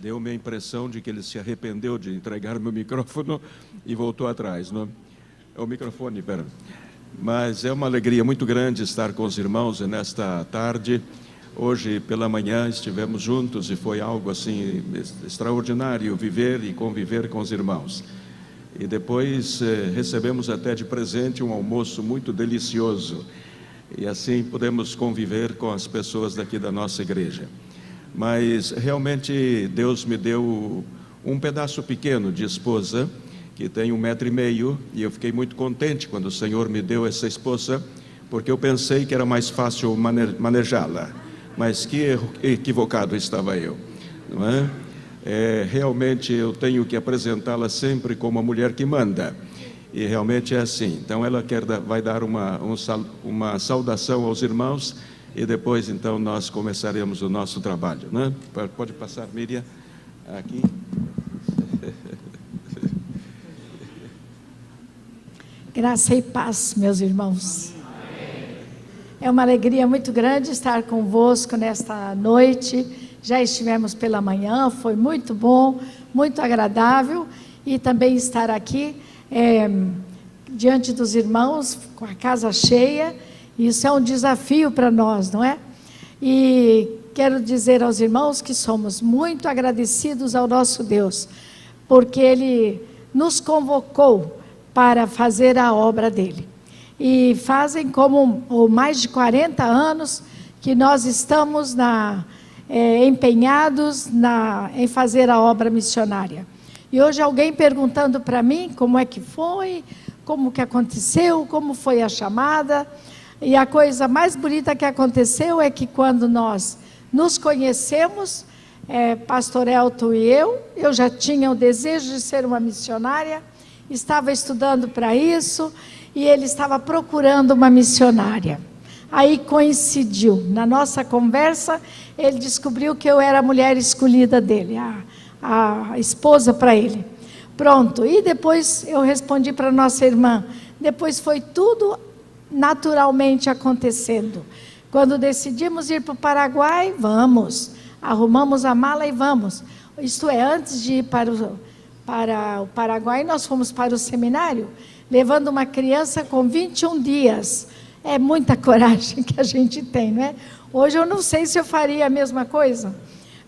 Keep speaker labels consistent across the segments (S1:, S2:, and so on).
S1: Deu-me a impressão de que ele se arrependeu de entregar meu microfone e voltou atrás, não? O microfone, pera. Mas é uma alegria muito grande estar com os irmãos nesta tarde. Hoje pela manhã estivemos juntos e foi algo assim extraordinário viver e conviver com os irmãos. E depois recebemos até de presente um almoço muito delicioso. E assim podemos conviver com as pessoas daqui da nossa igreja. Mas realmente Deus me deu um pedaço pequeno de esposa, que tem 1,5 m, e eu fiquei muito contente quando o Senhor me deu essa esposa, porque eu pensei que era mais fácil manejá-la, mas que equivocado estava eu, não é? Realmente eu tenho que apresentá-la sempre como a mulher que manda, e realmente é assim. Então ela vai dar uma saudação aos irmãos, e depois então nós começaremos o nosso trabalho, né? Pode passar, Miriam, aqui.
S2: Graça e paz, meus irmãos. É uma alegria muito grande estar convosco nesta noite. Já estivemos pela manhã, foi muito bom, muito agradável. E também estar aqui diante dos irmãos, com a casa cheia. Isso é um desafio para nós, não é? E quero dizer aos irmãos que somos muito agradecidos ao nosso Deus, porque Ele nos convocou para fazer a obra dele. E fazem como mais de 40 anos que nós estamos empenhados em fazer a obra missionária. E hoje alguém perguntando para mim como é que foi, como que aconteceu, como foi a chamada. E a coisa mais bonita que aconteceu é que quando nós nos conhecemos, pastor Elton e eu já tinha o desejo de ser uma missionária, estava estudando para isso, e ele estava procurando uma missionária. Aí coincidiu, na nossa conversa, ele descobriu que eu era a mulher escolhida dele, a esposa para ele. Pronto, e depois eu respondi para nossa irmã, depois foi tudo naturalmente acontecendo. Quando decidimos ir para o Paraguai, vamos, arrumamos a mala e vamos. Isto é, antes de ir para o Paraguai, nós fomos para o seminário, levando uma criança com 21 dias. É muita coragem que a gente tem, não é? Hoje eu não sei se eu faria a mesma coisa,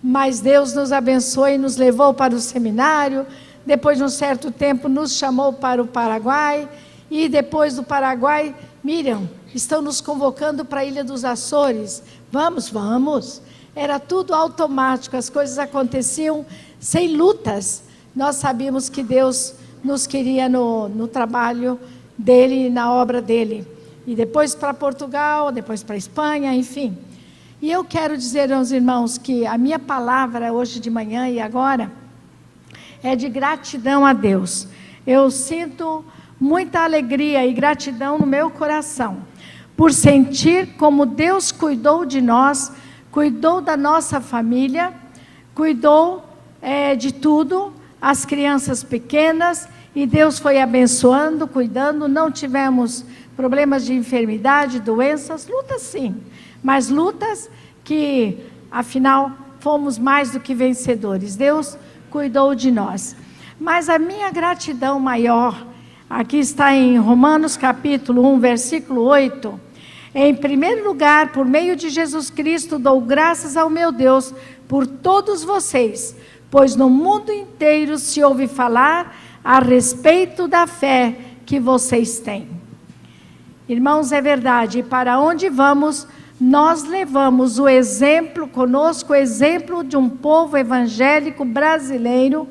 S2: mas Deus nos abençoou e nos levou para o seminário. Depois de um certo tempo nos chamou para o Paraguai, e depois do Paraguai, Miriam, estão nos convocando para a Ilha dos Açores. Vamos, vamos. Era tudo automático, as coisas aconteciam sem lutas. Nós sabíamos que Deus nos queria no trabalho dele, na obra dele. E depois para Portugal, depois para Espanha, enfim. E eu quero dizer aos irmãos que a minha palavra hoje de manhã e agora é de gratidão a Deus. Eu sinto muita alegria e gratidão no meu coração, por sentir como Deus cuidou de nós, cuidou da nossa família, cuidou de tudo, as crianças pequenas, e Deus foi abençoando, cuidando. Não tivemos problemas de enfermidade, doenças, lutas sim, mas lutas que, afinal, fomos mais do que vencedores. Deus cuidou de nós. Mas a minha gratidão maior, aqui está em Romanos capítulo 1, versículo 8, em primeiro lugar, por meio de Jesus Cristo, dou graças ao meu Deus por todos vocês, pois no mundo inteiro se ouve falar a respeito da fé que vocês têm. Irmãos, é verdade, e para onde vamos, nós levamos o exemplo conosco, o exemplo de um povo evangélico brasileiro,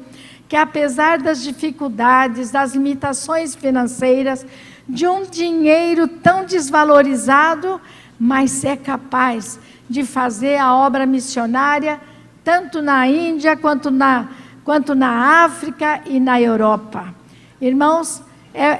S2: que apesar das dificuldades, das limitações financeiras, de um dinheiro tão desvalorizado, mas é capaz de fazer a obra missionária, tanto na Índia, quanto na África e na Europa. Irmãos,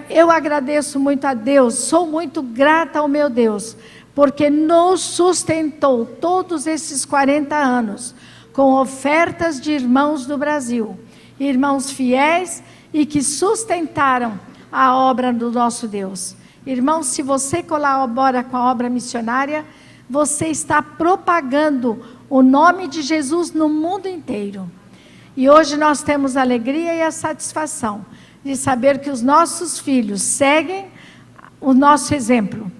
S2: eu agradeço muito a Deus, sou muito grata ao meu Deus, porque nos sustentou todos esses 40 anos, com ofertas de irmãos do Brasil, irmãos fiéis e que sustentaram a obra do nosso Deus. Irmãos, se você colabora com a obra missionária, você está propagando o nome de Jesus no mundo inteiro. E hoje nós temos a alegria e a satisfação de saber que os nossos filhos seguem o nosso exemplo.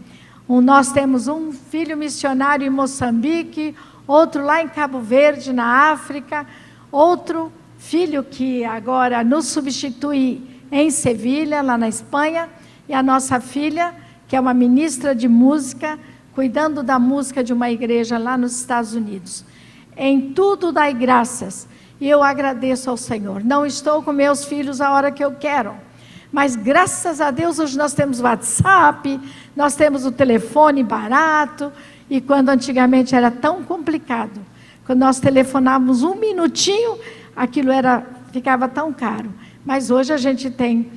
S2: Nós temos um filho missionário em Moçambique, outro lá em Cabo Verde, na África, outro filho que agora nos substitui em Sevilha, lá na Espanha, e a nossa filha, que é uma ministra de música, cuidando da música de uma igreja lá nos Estados Unidos. Em tudo dai graças, e eu agradeço ao Senhor. Não estou com meus filhos a hora que eu quero, mas graças a Deus hoje nós temos WhatsApp, nós temos o telefone barato, e quando antigamente era tão complicado, quando nós telefonávamos um minutinho, aquilo ficava tão caro. Mas hoje a gente tem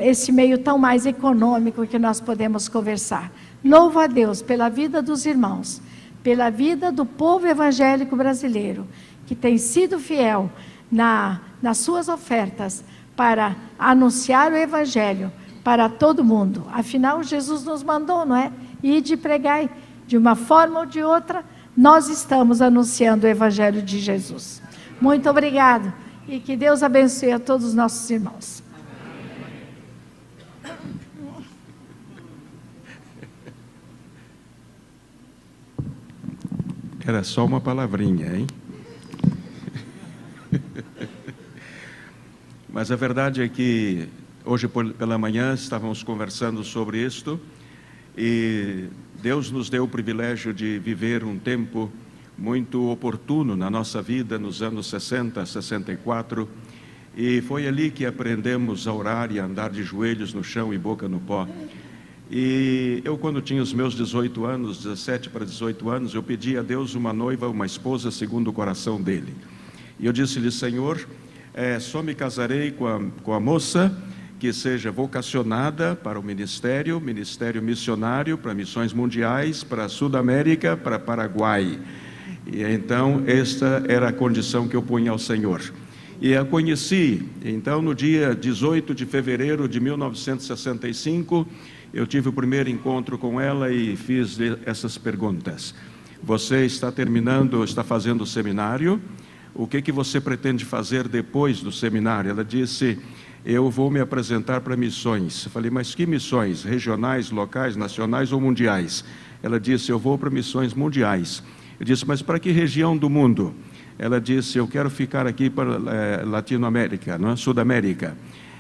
S2: esse meio tão mais econômico que nós podemos conversar. Louvo a Deus pela vida dos irmãos, pela vida do povo evangélico brasileiro, que tem sido fiel nas suas ofertas para anunciar o evangelho para todo mundo. Afinal, Jesus nos mandou, não é? Ide e pregai. De uma forma ou de outra, nós estamos anunciando o evangelho de Jesus. Muito obrigado. E que Deus abençoe a todos os nossos irmãos.
S1: Era só uma palavrinha, hein? Mas a verdade é que hoje pela manhã estávamos conversando sobre isto e Deus nos deu o privilégio de viver um tempo muito oportuno na nossa vida, nos anos 60, 64, e foi ali que aprendemos a orar e a andar de joelhos no chão e boca no pó. E eu, quando tinha os meus 18 anos, 17 para 18 anos, eu pedi a Deus uma noiva, uma esposa segundo o coração dele. E eu disse-lhe: Senhor, só me casarei com a moça que seja vocacionada para o ministério missionário, para missões mundiais, para a Sudamérica, para Paraguai. E então esta era a condição que eu punha ao Senhor. E a conheci, então, no dia 18 de fevereiro de 1965, eu tive o primeiro encontro com ela e fiz essas perguntas. Você está fazendo o seminário? O que você pretende fazer depois do seminário? Ela disse: eu vou me apresentar para missões. Eu falei: mas que missões? Regionais, locais, nacionais ou mundiais? Ela disse: eu vou para missões mundiais. Eu disse: mas para que região do mundo? Ela disse: eu quero ficar aqui para Latinoamérica, não é? Sudamérica.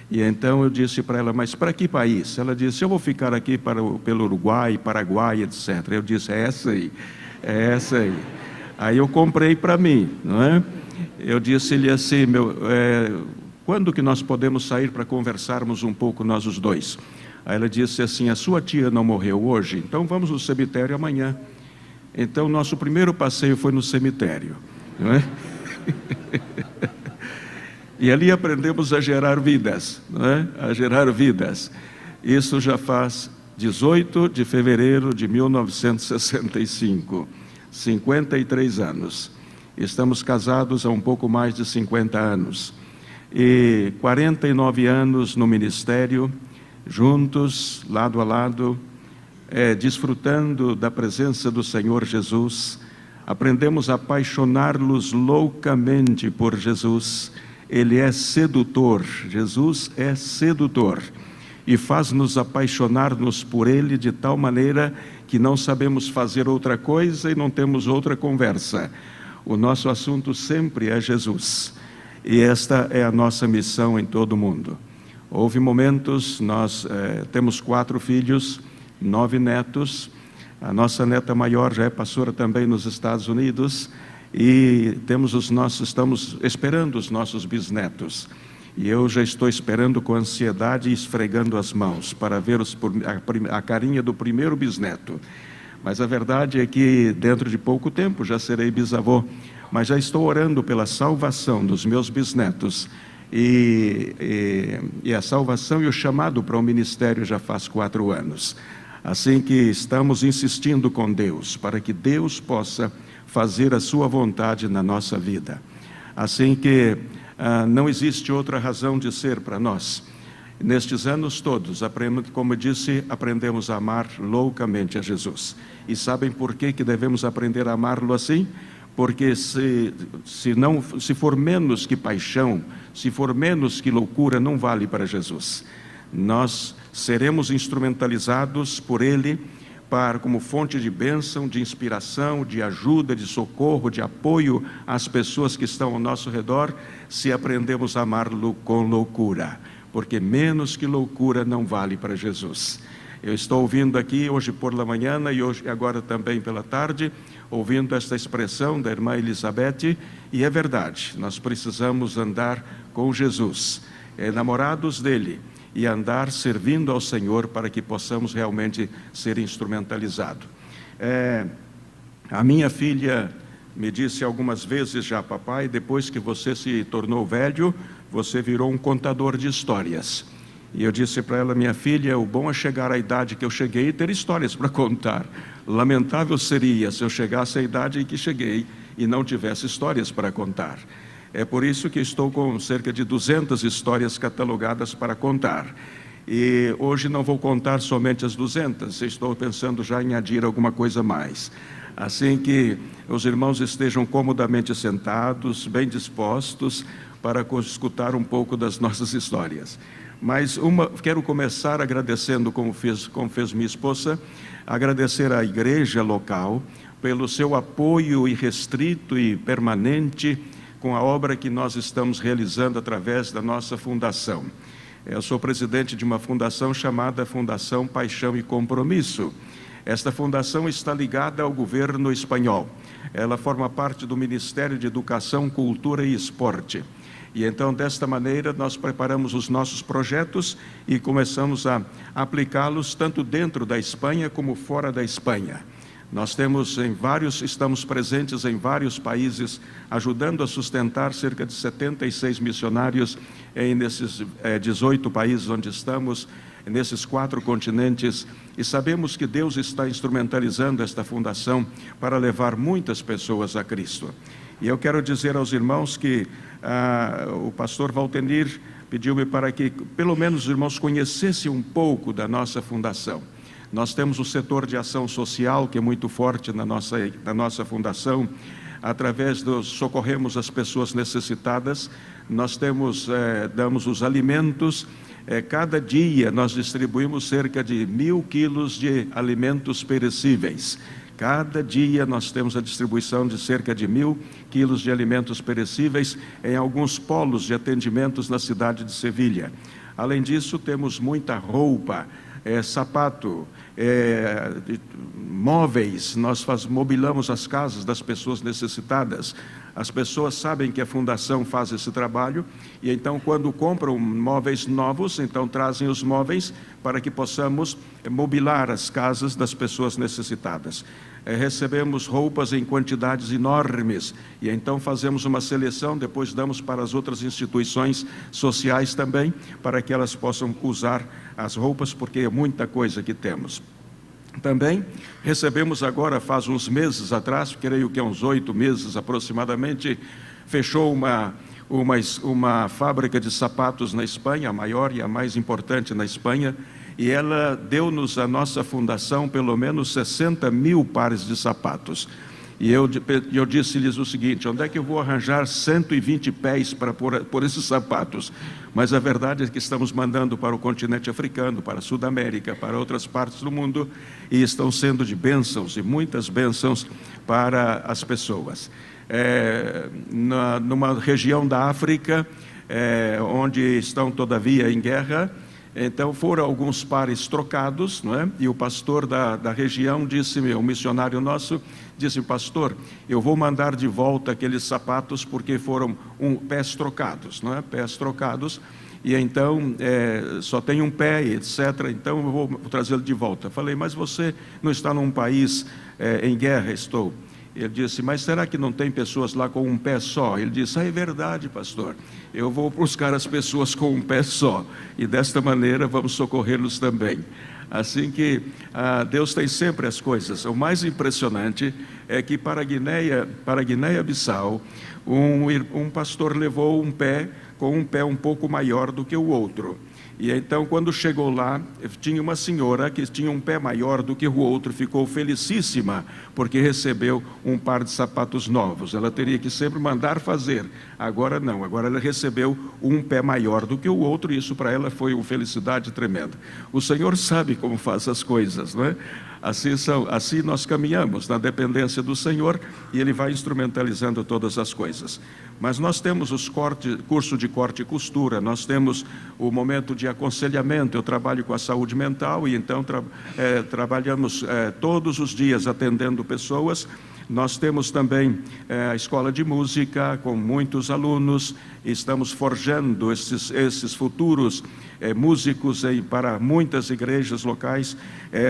S1: E então eu disse para ela: mas para que país? Ela disse: eu vou ficar aqui pelo Uruguai, Paraguai, etc. Eu disse: é essa aí. Aí eu comprei para mim, não é? Eu disse-lhe assim: quando que nós podemos sair para conversarmos um pouco nós os dois? Aí ela disse assim: a sua tia não morreu hoje? Então vamos no cemitério amanhã. Então nosso primeiro passeio foi no cemitério, não é? E ali aprendemos a gerar vidas, não é? A gerar vidas. Isso já faz 18 de fevereiro de 1965, 53 anos. Estamos casados há um pouco mais de 50 anos. E 49 anos no ministério, juntos, lado a lado, desfrutando da presença do Senhor Jesus. Aprendemos a apaixonar-nos loucamente por Jesus. Ele é sedutor, Jesus é sedutor, e faz-nos apaixonar-nos por Ele de tal maneira que não sabemos fazer outra coisa e não temos outra conversa. O nosso assunto sempre é Jesus, e esta é a nossa missão em todo o mundo. Houve momentos, nós temos 4 filhos, 9 netos, a nossa neta maior já é pastora também nos Estados Unidos, e estamos esperando os nossos bisnetos. E eu já estou esperando com ansiedade e esfregando as mãos para ver a carinha do primeiro bisneto. Mas a verdade é que dentro de pouco tempo já serei bisavô. Mas já estou orando pela salvação dos meus bisnetos. E a salvação e o chamado para o ministério já faz 4 anos. Assim que estamos insistindo com Deus, para que Deus possa fazer a sua vontade na nossa vida. Assim que não existe outra razão de ser para nós. Nestes anos todos, como eu disse, aprendemos a amar loucamente a Jesus. E sabem por que devemos aprender a amá-lo assim? porque se for menos que paixão, se for menos que loucura, não vale para Jesus. Nós seremos instrumentalizados por Ele como fonte de bênção, de inspiração, de ajuda, de socorro, de apoio às pessoas que estão ao nosso redor, se aprendemos a amá-lo com loucura, porque menos que loucura não vale para Jesus. Eu estou ouvindo aqui hoje pela manhã e agora também pela tarde, ouvindo esta expressão da irmã Elizabeth, e é verdade, nós precisamos andar com Jesus, namorados dele, e andar servindo ao Senhor para que possamos realmente ser instrumentalizados. A minha filha me disse algumas vezes já: papai, depois que você se tornou velho, você virou um contador de histórias. E eu disse para ela: minha filha, o bom é chegar à idade que eu cheguei e ter histórias para contar. Lamentável seria se eu chegasse à idade em que cheguei e não tivesse histórias para contar. É por isso que estou com cerca de 200 histórias catalogadas para contar. E hoje não vou contar somente as 200, estou pensando já em adir alguma coisa mais. Assim que os irmãos estejam comodamente sentados, bem dispostos, para escutar um pouco das nossas histórias. Mas quero começar agradecendo, como fez minha esposa, agradecer à igreja local pelo seu apoio irrestrito e permanente com a obra que nós estamos realizando através da nossa fundação. Eu sou presidente de uma fundação chamada Fundação Paixão e Compromisso. Esta fundação está ligada ao governo espanhol. Ela forma parte do Ministério de Educação, Cultura e Esporte. E então, desta maneira, nós preparamos os nossos projetos e começamos a aplicá-los tanto dentro da Espanha como fora da Espanha. Nós estamos presentes em vários países, ajudando a sustentar cerca de 76 missionários nesses 18 países onde estamos, nesses 4 continentes, e sabemos que Deus está instrumentalizando esta fundação para levar muitas pessoas a Cristo. E eu quero dizer aos irmãos que o pastor Valtenir pediu-me para que pelo menos os irmãos conhecessem um pouco da nossa fundação. Nós temos o setor de ação social, que é muito forte na nossa fundação. Através socorremos as pessoas necessitadas. Nós damos os alimentos. Cada dia nós distribuímos cerca de 1.000 quilos de alimentos perecíveis. Cada dia nós temos a distribuição de cerca de 1.000 quilos de alimentos perecíveis em alguns polos de atendimentos na cidade de Sevilha. Além disso, temos muita roupa, sapato, móveis. Nós mobilamos as casas das pessoas necessitadas. As pessoas sabem que a fundação faz esse trabalho e então, quando compram móveis novos, então trazem os móveis para que possamos mobilar as casas das pessoas necessitadas. Recebemos roupas em quantidades enormes e então fazemos uma seleção, depois damos para as outras instituições sociais também, para que elas possam usar as roupas, porque é muita coisa que temos. Também recebemos agora, faz uns meses atrás, creio que há uns 8 meses aproximadamente, fechou uma fábrica de sapatos na Espanha, a maior e a mais importante na Espanha, e ela deu-nos, a nossa fundação, pelo menos 60.000 pares de sapatos. E eu disse-lhes o seguinte: onde é que eu vou arranjar 120 pés para pôr esses sapatos? Mas a verdade é que estamos mandando para o continente africano, para a Sudamérica, para outras partes do mundo, e estão sendo de bênçãos, e muitas bênçãos para as pessoas. Numa região da África, onde estão todavia em guerra, então foram alguns pares trocados, não é? E o pastor da região disse-me, um missionário nosso, disse: pastor, eu vou mandar de volta aqueles sapatos porque foram pés trocados, não é? Pés trocados, e então só tem um pé, etc. Então eu vou trazê-lo de volta. Falei: mas você não está num país em guerra? Estou. Ele disse: mas será que não tem pessoas lá com um pé só? Ele disse: é verdade, pastor, eu vou buscar as pessoas com um pé só, e desta maneira vamos socorrê-los também. Assim que Deus tem sempre as coisas. O mais impressionante é que para a Guiné-Bissau, um pastor levou um pé com um pé um pouco maior do que o outro. E então, quando chegou lá, tinha uma senhora que tinha um pé maior do que o outro, ficou felicíssima, porque recebeu um par de sapatos novos. Ela teria que sempre mandar fazer, agora não, agora ela recebeu um pé maior do que o outro, e isso para ela foi uma felicidade tremenda. O Senhor sabe como faz as coisas, não é? Assim nós caminhamos na dependência do Senhor, e Ele vai instrumentalizando todas as coisas. Mas nós temos curso de corte e costura, nós temos o momento de aconselhamento. Eu trabalho com a saúde mental, e então trabalhamos todos os dias atendendo pessoas. Nós temos também a escola de música com muitos alunos, estamos forjando esses futuros músicos para muitas igrejas locais.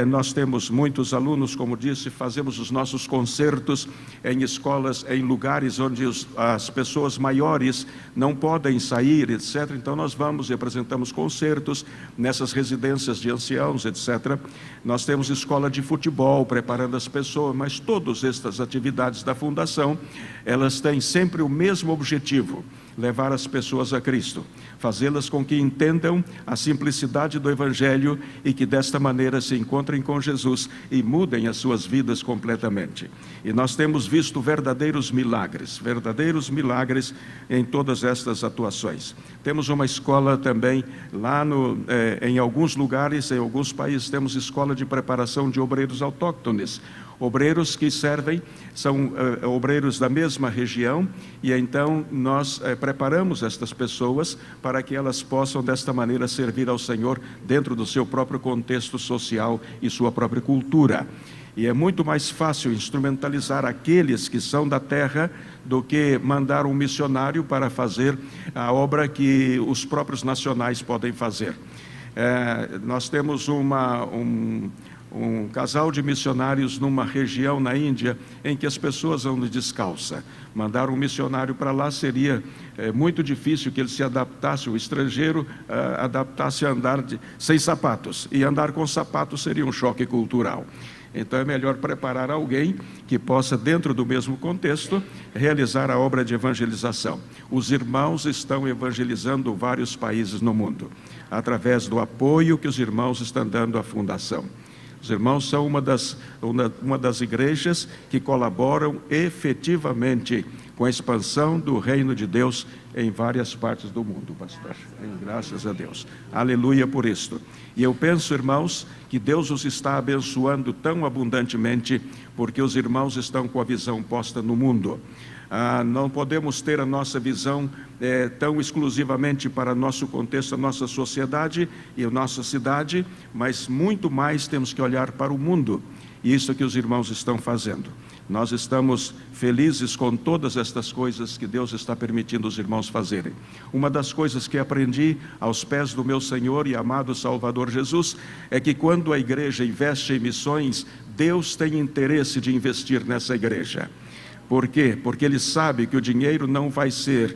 S1: Nós temos muitos alunos, como disse, fazemos os nossos concertos em escolas, em lugares onde as pessoas maiores não podem sair, etc. Então nós vamos e apresentamos concertos nessas residências de anciãos, etc. Nós temos escola de futebol, preparando as pessoas, mas todas estas atividades da Fundação, elas têm sempre o mesmo objetivo: levar as pessoas a Cristo, fazê-las com que entendam a simplicidade do Evangelho e que desta maneira se encontrem com Jesus e mudem as suas vidas completamente. E nós temos visto verdadeiros milagres em todas estas atuações. Temos uma escola também lá em alguns lugares, em alguns países, temos escola de preparação de obreiros autóctones. Obreiros que servem, são obreiros da mesma região, e então nós preparamos estas pessoas para que elas possam desta maneira servir ao Senhor dentro do seu próprio contexto social e sua própria cultura. E é muito mais fácil instrumentalizar aqueles que são da terra do que mandar um missionário para fazer a obra que os próprios nacionais podem fazer. Nós temos um casal de missionários numa região na Índia em que as pessoas andam descalça. Mandar um missionário para lá seria muito difícil que ele se adaptasse, o estrangeiro adaptasse a andar sem sapatos, e andar com sapatos seria um choque cultural. Então é melhor preparar alguém que possa, dentro do mesmo contexto, realizar a obra de evangelização. Os irmãos estão evangelizando vários países no mundo, através do apoio que os irmãos estão dando à Fundação. Os irmãos são uma das igrejas que colaboram efetivamente com a expansão do reino de Deus em várias partes do mundo, pastor. Graças a Deus. Aleluia por isto. E eu penso, irmãos, que Deus os está abençoando tão abundantemente, porque os irmãos estão com a visão posta no mundo. Não podemos ter a nossa visão tão exclusivamente para nosso contexto, a nossa sociedade e a nossa cidade, mas muito mais temos que olhar para o mundo, e isso é que os irmãos estão fazendo. Nós estamos felizes com todas estas coisas que Deus está permitindo os irmãos fazerem. Uma das coisas que aprendi aos pés do meu Senhor e amado Salvador Jesus é que quando a igreja investe em missões, Deus tem interesse de investir nessa igreja. Por quê? Porque Ele sabe que o dinheiro não vai ser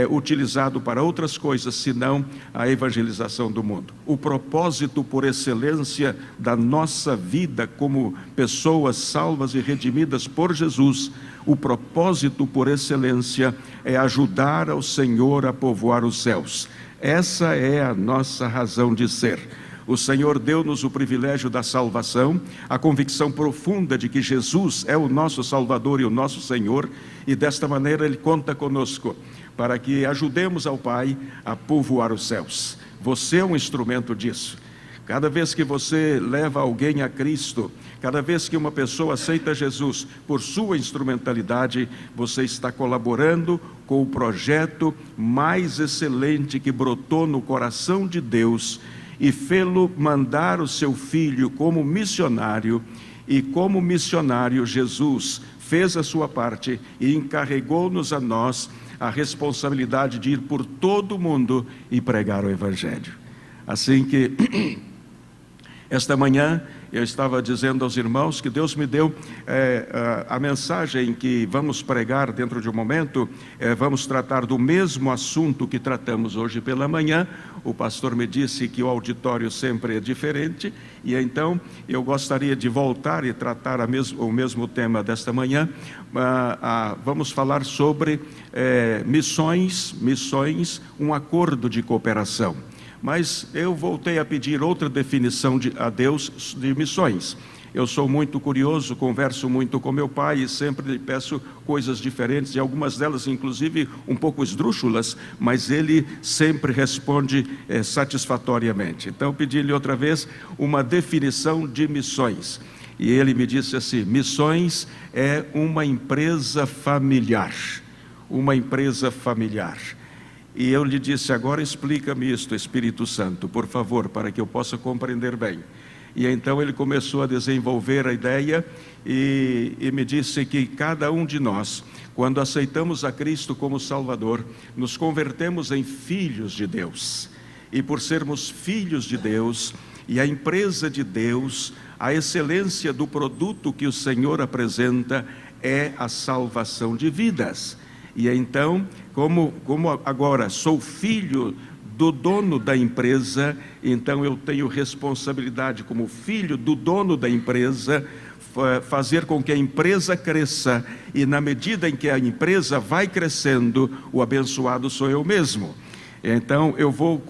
S1: utilizado para outras coisas, senão a evangelização do mundo. O propósito por excelência da nossa vida como pessoas salvas e redimidas por Jesus, o propósito por excelência é ajudar ao Senhor a povoar os céus. Essa é a nossa razão de ser. O Senhor deu-nos o privilégio da salvação, a convicção profunda de que Jesus é o nosso Salvador e o nosso Senhor, e desta maneira Ele conta conosco, para que ajudemos ao Pai a povoar os céus. Você é um instrumento disso. Cada vez que você leva alguém a Cristo, cada vez que uma pessoa aceita Jesus por sua instrumentalidade, você está colaborando com o projeto mais excelente que brotou no coração de Deus, e fê-lo mandar o seu filho como missionário, e como missionário Jesus fez a sua parte e encarregou-nos a nós a responsabilidade de ir por todo o mundo e pregar o Evangelho. Assim que esta manhã eu estava dizendo aos irmãos que Deus me deu a mensagem que vamos pregar dentro de um momento. Vamos tratar do mesmo assunto que tratamos hoje pela manhã. O pastor me disse que o auditório sempre é diferente, e então eu gostaria de voltar e tratar o mesmo tema desta manhã. Vamos falar sobre missões, um acordo de cooperação. Mas eu voltei a pedir outra definição a Deus de missões. Eu sou muito curioso, converso muito com meu pai e sempre lhe peço coisas diferentes, e algumas delas, inclusive, um pouco esdrúxulas, mas ele sempre responde satisfatoriamente. Então, pedi-lhe outra vez uma definição de missões. E ele me disse assim: missões é uma empresa familiar. Uma empresa familiar. E eu lhe disse: agora explica-me isto, Espírito Santo, por favor, para que eu possa compreender bem. E então ele começou a desenvolver a ideia e me disse que cada um de nós, quando aceitamos a Cristo como Salvador, nos convertemos em filhos de Deus. E por sermos filhos de Deus e a empresa de Deus, a excelência do produto que o Senhor apresenta é a salvação de vidas. E então, como agora sou filho do dono da empresa, então eu tenho responsabilidade como filho do dono da empresa, fazer com que a empresa cresça, e na medida em que a empresa vai crescendo, o abençoado sou eu mesmo. Então eu vou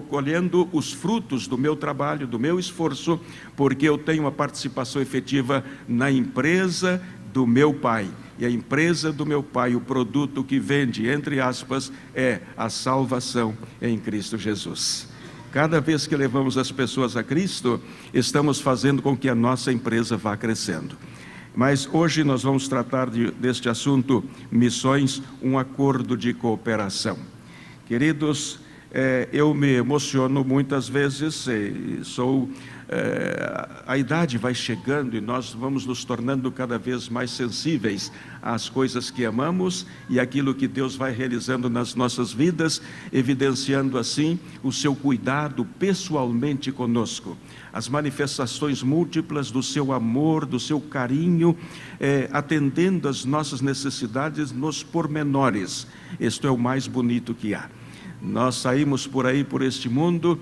S1: colhendo os frutos do meu trabalho, do meu esforço, porque eu tenho uma participação efetiva na empresa do meu Pai. E a empresa do meu Pai, o produto que vende, entre aspas, é a salvação em Cristo Jesus. Cada vez que levamos as pessoas a Cristo, estamos fazendo com que a nossa empresa vá crescendo. Mas hoje nós vamos tratar deste assunto, missões, um acordo de cooperação. Queridos, eu me emociono muitas vezes, a idade vai chegando e nós vamos nos tornando cada vez mais sensíveis às coisas que amamos e aquilo que Deus vai realizando nas nossas vidas, evidenciando assim o seu cuidado pessoalmente conosco, as manifestações múltiplas do seu amor, do seu carinho, atendendo às nossas necessidades nos pormenores. Isto é o mais bonito que há. Nós saímos por aí, por este mundo,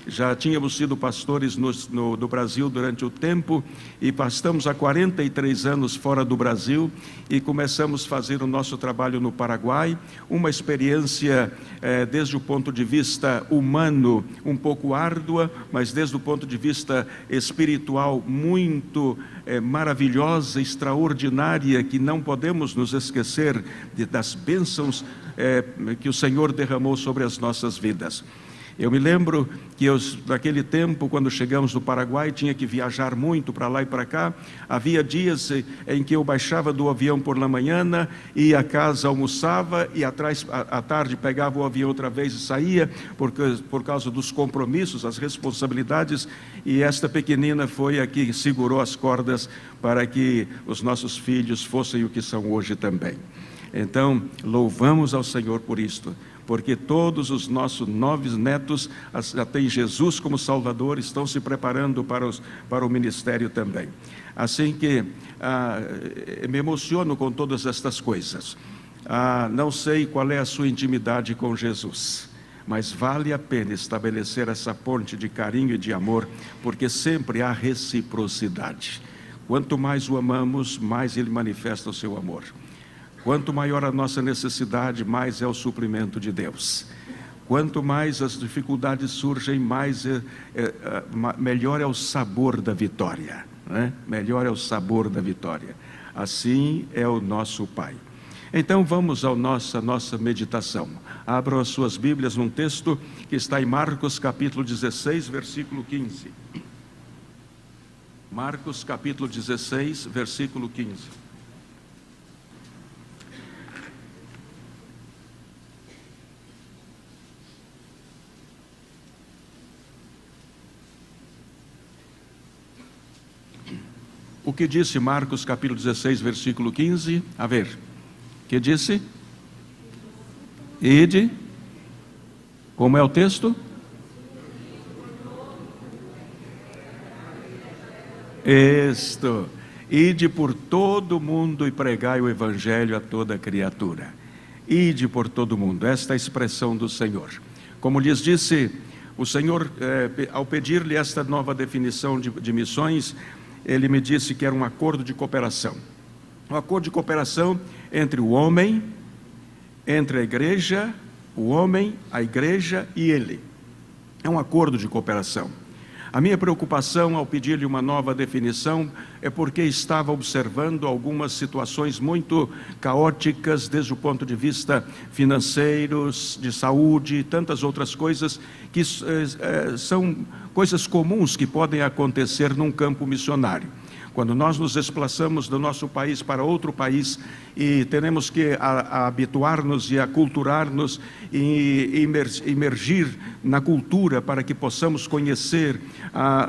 S1: já tínhamos sido pastores no Brasil durante o tempo, e estamos há 43 anos fora do Brasil, e começamos a fazer o nosso trabalho no Paraguai, uma experiência desde o ponto de vista humano um pouco árdua, mas desde o ponto de vista espiritual muito maravilhosa, extraordinária, que não podemos nos esquecer das bênçãos que o Senhor derramou sobre as nossas vidas. Eu me lembro que naquele tempo, quando chegamos no Paraguai, tinha que viajar muito para lá e para cá. Havia dias em que eu baixava do avião por la manhã, ia a casa, almoçava, e à tarde pegava o avião outra vez e saía, por causa dos compromissos, as responsabilidades, e esta pequenina foi a que segurou as cordas para que os nossos filhos fossem o que são hoje também. Então, louvamos ao Senhor por isto, porque todos os nossos 9 netos já têm Jesus como Salvador, estão se preparando para o ministério também. Assim que me emociono com todas estas coisas. Não sei qual é a sua intimidade com Jesus, mas vale a pena estabelecer essa ponte de carinho e de amor, porque sempre há reciprocidade. Quanto mais o amamos, mais ele manifesta o seu amor. Quanto maior a nossa necessidade, mais é o suprimento de Deus. Quanto mais as dificuldades surgem, melhor é o sabor da vitória, né? Melhor é o sabor da vitória. Assim é o nosso Pai. Então vamos à nossa meditação. Abram as suas Bíblias num texto que está em Marcos capítulo 16, versículo 15. Marcos capítulo 16, versículo 15. O que disse Marcos capítulo 16, versículo 15? A ver, que disse? Ide, como é o texto? Ide por todo o mundo e pregai o evangelho a toda criatura. Ide por todo o mundo, esta é a expressão do Senhor. Como lhes disse, o Senhor, ao pedir-lhe esta nova definição de missões, ele me disse que era um acordo de cooperação. Um acordo de cooperação entre o homem, entre a igreja o homem, a igreja e ele. É um acordo de cooperação. A minha preocupação ao pedir-lhe uma nova definição é porque estava observando algumas situações muito caóticas desde o ponto de vista financeiro, de saúde e tantas outras coisas que são coisas comuns que podem acontecer num campo missionário. Quando nós nos desplaçamos do nosso país para outro país e teremos que habituar-nos e aculturar-nos e imergir na cultura para que possamos conhecer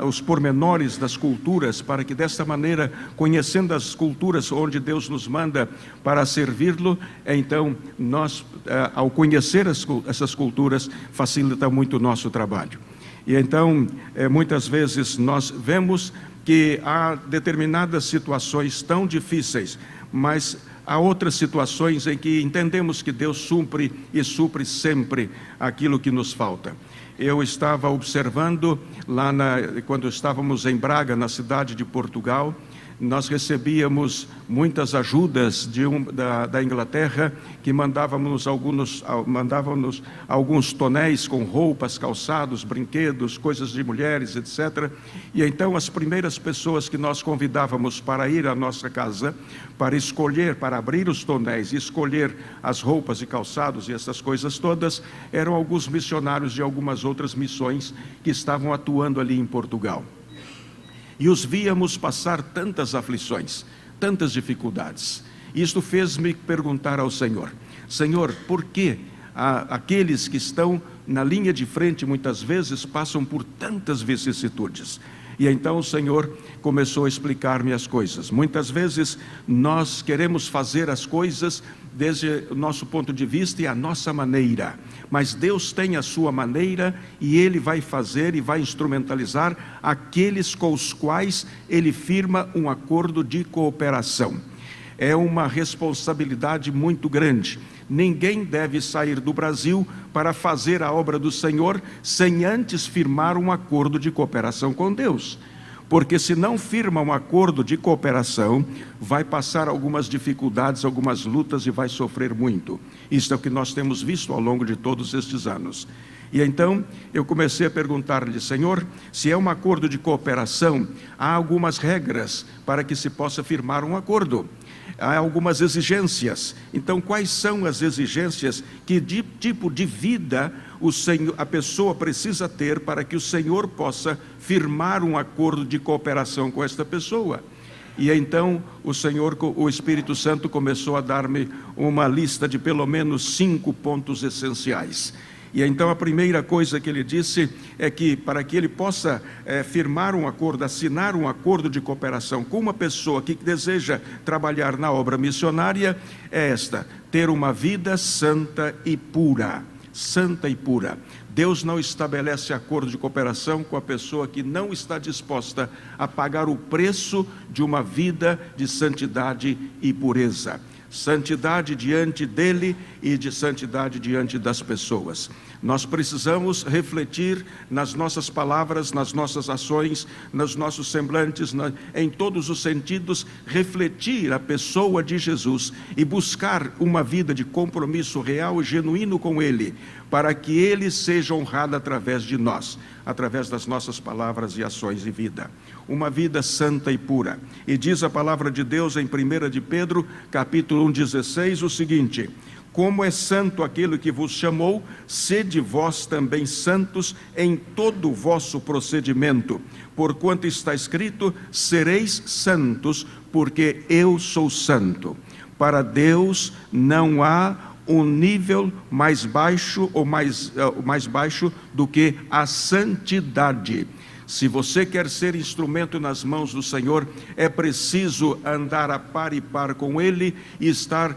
S1: os pormenores das culturas, para que desta maneira, conhecendo as culturas onde Deus nos manda para servi-lo, então nós, ao conhecer essas culturas, facilita muito o nosso trabalho. E então, muitas vezes nós vemos que há determinadas situações tão difíceis, mas há outras situações em que entendemos que Deus supre e supre sempre aquilo que nos falta. Eu estava observando quando estávamos em Braga, na cidade de Portugal, nós recebíamos muitas ajudas da Inglaterra, que mandavam-nos alguns tonéis com roupas, calçados, brinquedos, coisas de mulheres, etc. E então as primeiras pessoas que nós convidávamos para ir à nossa casa, para abrir os tonéis e escolher as roupas e calçados e essas coisas todas, eram alguns missionários de algumas outras missões que estavam atuando ali em Portugal. E os víamos passar tantas aflições, tantas dificuldades. Isto fez-me perguntar ao Senhor: Senhor, por que aqueles que estão na linha de frente muitas vezes passam por tantas vicissitudes? E então o Senhor começou a explicar-me as coisas. Muitas vezes nós queremos fazer as coisas desde o nosso ponto de vista e a nossa maneira, mas Deus tem a sua maneira e Ele vai fazer e vai instrumentalizar aqueles com os quais Ele firma um acordo de cooperação. É uma responsabilidade muito grande. Ninguém deve sair do Brasil para fazer a obra do Senhor sem antes firmar um acordo de cooperação com Deus. Porque se não firma um acordo de cooperação, vai passar algumas dificuldades, algumas lutas e vai sofrer muito. Isso é o que nós temos visto ao longo de todos estes anos. E então eu comecei a perguntar-lhe: Senhor, se é um acordo de cooperação, há algumas regras para que se possa firmar um acordo. Há algumas exigências. Então, quais são as exigências? Que tipo de vida a pessoa precisa ter para que o Senhor possa firmar um acordo de cooperação com esta pessoa? E então o Espírito Santo começou a dar-me uma lista de pelo menos 5 pontos essenciais. E então a primeira coisa que ele disse é que para que ele possa firmar um acordo, assinar um acordo de cooperação com uma pessoa que deseja trabalhar na obra missionária, é esta: ter uma vida santa e pura. Santa e pura. Deus não estabelece acordo de cooperação com a pessoa que não está disposta a pagar o preço de uma vida de santidade e pureza. Santidade diante dele e de santidade diante das pessoas. Nós precisamos refletir nas nossas palavras, nas nossas ações, nos nossos semblantes, em todos os sentidos, refletir a pessoa de Jesus e buscar uma vida de compromisso real e genuíno com Ele, para que Ele seja honrado através de nós, através das nossas palavras e ações de vida. Uma vida santa e pura. E diz a palavra de Deus em 1 de Pedro, capítulo 1,16, o seguinte: como é santo aquele que vos chamou, sede vós também santos em todo o vosso procedimento, porquanto está escrito: sereis santos, porque eu sou santo. Para Deus não há um nível mais baixo ou mais baixo do que a santidade. Se você quer ser instrumento nas mãos do Senhor, é preciso andar a par e par com Ele e estar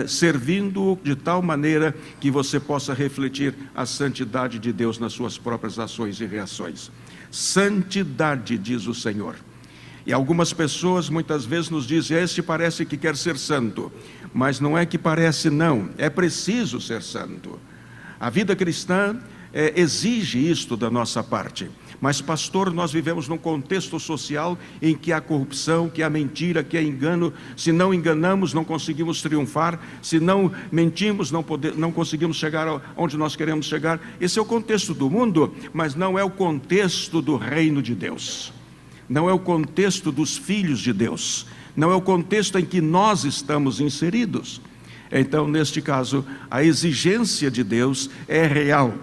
S1: servindo-o de tal maneira que você possa refletir a santidade de Deus nas suas próprias ações e reações. Santidade, diz o Senhor. E algumas pessoas muitas vezes nos dizem: este parece que quer ser santo, mas não é que parece, não, é preciso ser santo. A vida cristã exige isto da nossa parte. Mas, pastor, nós vivemos num contexto social em que há corrupção, que há mentira, que há engano. Se não enganamos, não conseguimos triunfar. Se não mentimos, não conseguimos chegar onde nós queremos chegar. Esse é o contexto do mundo, mas não é o contexto do reino de Deus. Não é o contexto dos filhos de Deus. Não é o contexto em que nós estamos inseridos. Então, neste caso, a exigência de Deus é real.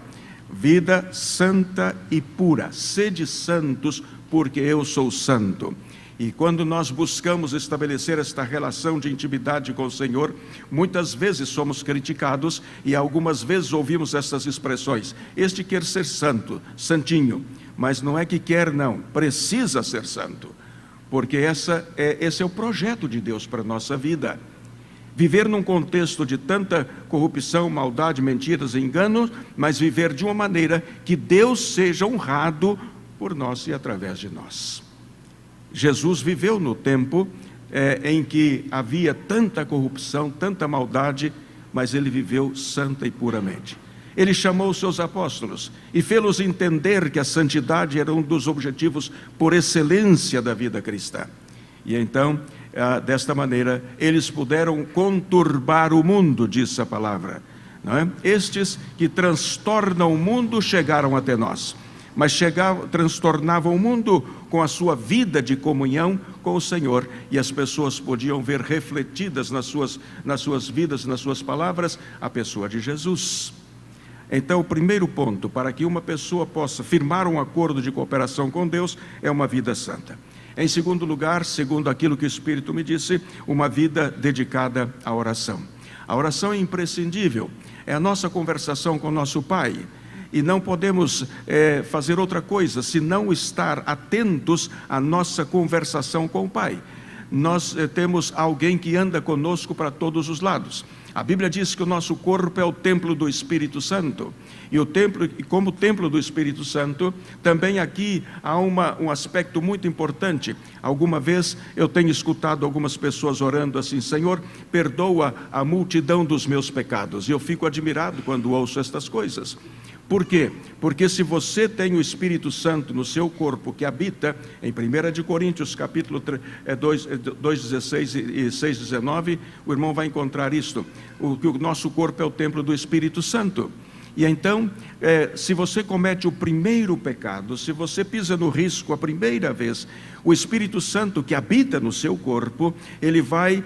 S1: Vida santa e pura. Sede santos, porque eu sou santo. E quando nós buscamos estabelecer esta relação de intimidade com o Senhor, muitas vezes somos criticados e algumas vezes ouvimos essas expressões: este quer ser santo, santinho. Mas não é que quer, não, precisa ser santo. Porque esse é o projeto de Deus para a nossa vida. Viver num contexto de tanta corrupção, maldade, mentiras e enganos, mas viver de uma maneira que Deus seja honrado por nós e através de nós. Jesus viveu no tempo em que havia tanta corrupção, tanta maldade, mas ele viveu santa e puramente. Ele chamou os seus apóstolos e fê-los entender que a santidade era um dos objetivos por excelência da vida cristã. E então, desta maneira, eles puderam conturbar o mundo, diz a palavra, não é? Estes que transtornam o mundo chegaram até nós, mas transtornavam o mundo com a sua vida de comunhão com o Senhor, e as pessoas podiam ver refletidas nas suas vidas, nas suas palavras, a pessoa de Jesus. Então, o primeiro ponto para que uma pessoa possa firmar um acordo de cooperação com Deus é uma vida santa. Em segundo lugar, segundo aquilo que o Espírito me disse, uma vida dedicada à oração. A oração é imprescindível, é a nossa conversação com o nosso Pai. E não podemos fazer outra coisa senão estar atentos à nossa conversação com o Pai. Nós temos alguém que anda conosco para todos os lados. A Bíblia diz que o nosso corpo é o templo do Espírito Santo. E como templo do Espírito Santo, também aqui há um aspecto muito importante. Alguma vez eu tenho escutado algumas pessoas orando assim: Senhor, perdoa a multidão dos meus pecados. E eu fico admirado quando ouço estas coisas. Por quê? Porque se você tem o Espírito Santo no seu corpo, que habita, em 1 Coríntios, capítulo 2:16 e 6:19, o irmão vai encontrar isto, que o nosso corpo é o templo do Espírito Santo. E então, se você comete o primeiro pecado, se você pisa no risco a primeira vez, o Espírito Santo que habita no seu corpo, ele vai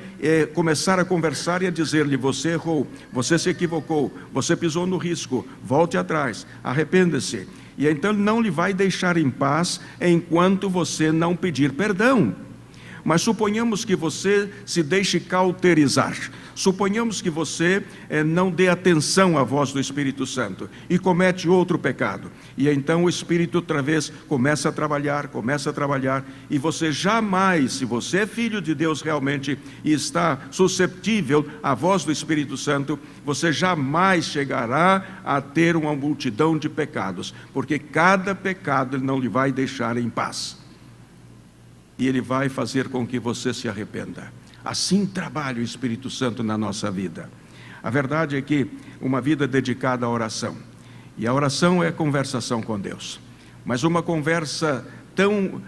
S1: começar a conversar e a dizer-lhe: você errou, você se equivocou, você pisou no risco, volte atrás, arrependa-se. E então ele não lhe vai deixar em paz enquanto você não pedir perdão. Mas suponhamos que você se deixe cauterizar, suponhamos que você não dê atenção à voz do Espírito Santo e comete outro pecado, e então o Espírito outra vez começa a trabalhar, e você jamais, se você é filho de Deus realmente e está susceptível à voz do Espírito Santo, você jamais chegará a ter uma multidão de pecados, porque cada pecado ele não lhe vai deixar em paz. E ele vai fazer com que você se arrependa. Assim trabalha o Espírito Santo na nossa vida. A verdade é que uma vida dedicada à oração. E a oração é conversação com Deus. Mas uma conversa tão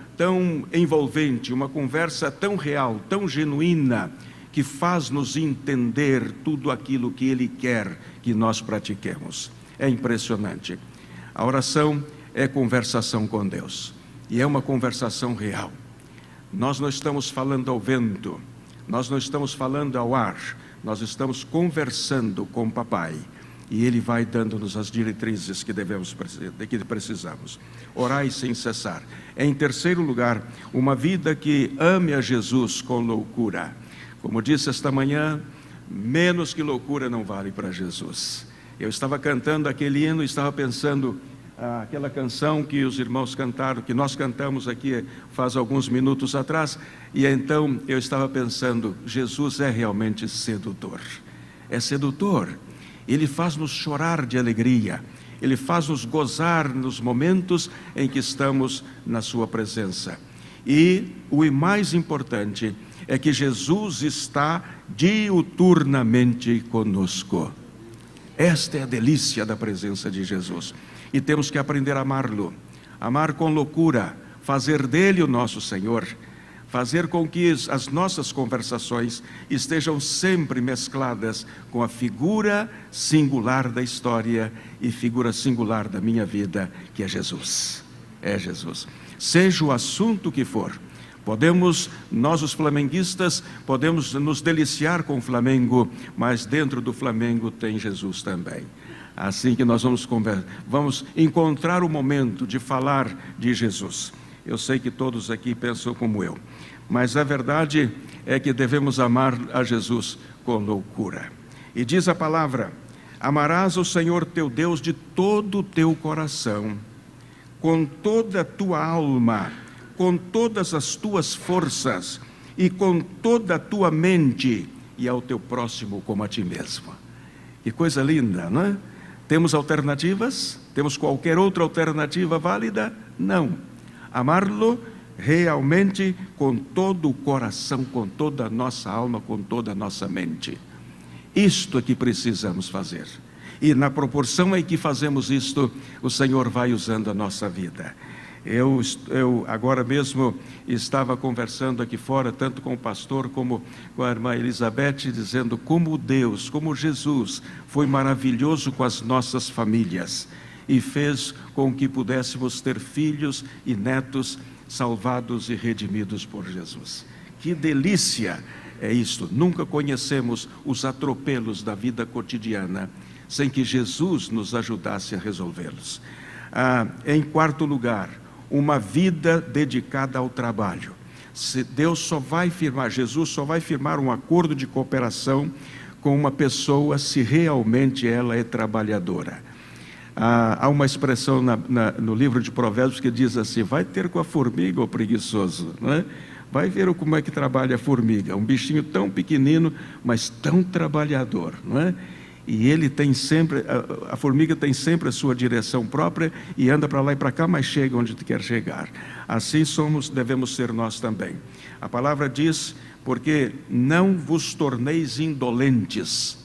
S1: envolvente, uma conversa tão real, tão genuína, que faz-nos entender tudo aquilo que Ele quer que nós pratiquemos. É impressionante. A oração é conversação com Deus. E é uma conversação real. Nós não estamos falando ao vento, nós não estamos falando ao ar, nós estamos conversando com o Papai, e Ele vai dando-nos as diretrizes que precisamos. Orai sem cessar. Em terceiro lugar, uma vida que ame a Jesus com loucura. Como disse esta manhã, menos que loucura não vale para Jesus. Eu estava cantando aquele hino e estava pensando... aquela canção que os irmãos cantaram, que nós cantamos aqui faz alguns minutos atrás, e então eu estava pensando: Jesus é realmente sedutor, é sedutor, Ele faz-nos chorar de alegria, Ele faz-nos gozar nos momentos em que estamos na sua presença. E o mais importante é que Jesus está diuturnamente conosco. Esta é a delícia da presença de Jesus. e temos que aprender a amá-lo, amar com loucura, fazer dele o nosso Senhor, fazer com que as nossas conversações estejam sempre mescladas com a figura singular da história e figura singular da minha vida, que é Jesus. É Jesus. Seja o assunto que for, nós os flamenguistas, podemos nos deliciar com o Flamengo, mas dentro do Flamengo tem Jesus também. Assim que nós vamos encontrar o momento de falar de Jesus. Eu sei que todos aqui pensam como eu, mas a verdade é que devemos amar a Jesus com loucura. E diz a palavra: amarás o Senhor teu Deus de todo o teu coração, com toda a tua alma, com todas as tuas forças e com toda a tua mente, e ao teu próximo como a ti mesmo. Que coisa linda, não é? Temos alternativas? Temos qualquer outra alternativa válida? Não. Amá-lo realmente com todo o coração, com toda a nossa alma, com toda a nossa mente. Isto é que precisamos fazer. E na proporção em que fazemos isto, o Senhor vai usando a nossa vida. Eu agora mesmo estava conversando aqui fora, tanto com o pastor como com a irmã Elizabeth, dizendo como Deus, como Jesus foi maravilhoso com as nossas famílias e fez com que pudéssemos ter filhos e netos salvados e redimidos por Jesus. Que delícia é isto! Nunca conhecemos os atropelos da vida cotidiana sem que Jesus nos ajudasse a resolvê-los. Em quarto lugar, uma vida dedicada ao trabalho. Jesus só vai firmar um acordo de cooperação com uma pessoa se realmente ela é trabalhadora. Há uma expressão no livro de Provérbios que diz assim: vai ter com a formiga o preguiçoso, não é? Vai ver como é que trabalha a formiga, um bichinho tão pequenino, mas tão trabalhador, não é? E ele tem sempre, a formiga tem sempre a sua direção própria e anda para lá e para cá, mas chega onde quer chegar. Assim devemos ser nós também. A palavra diz: porque não vos torneis indolentes,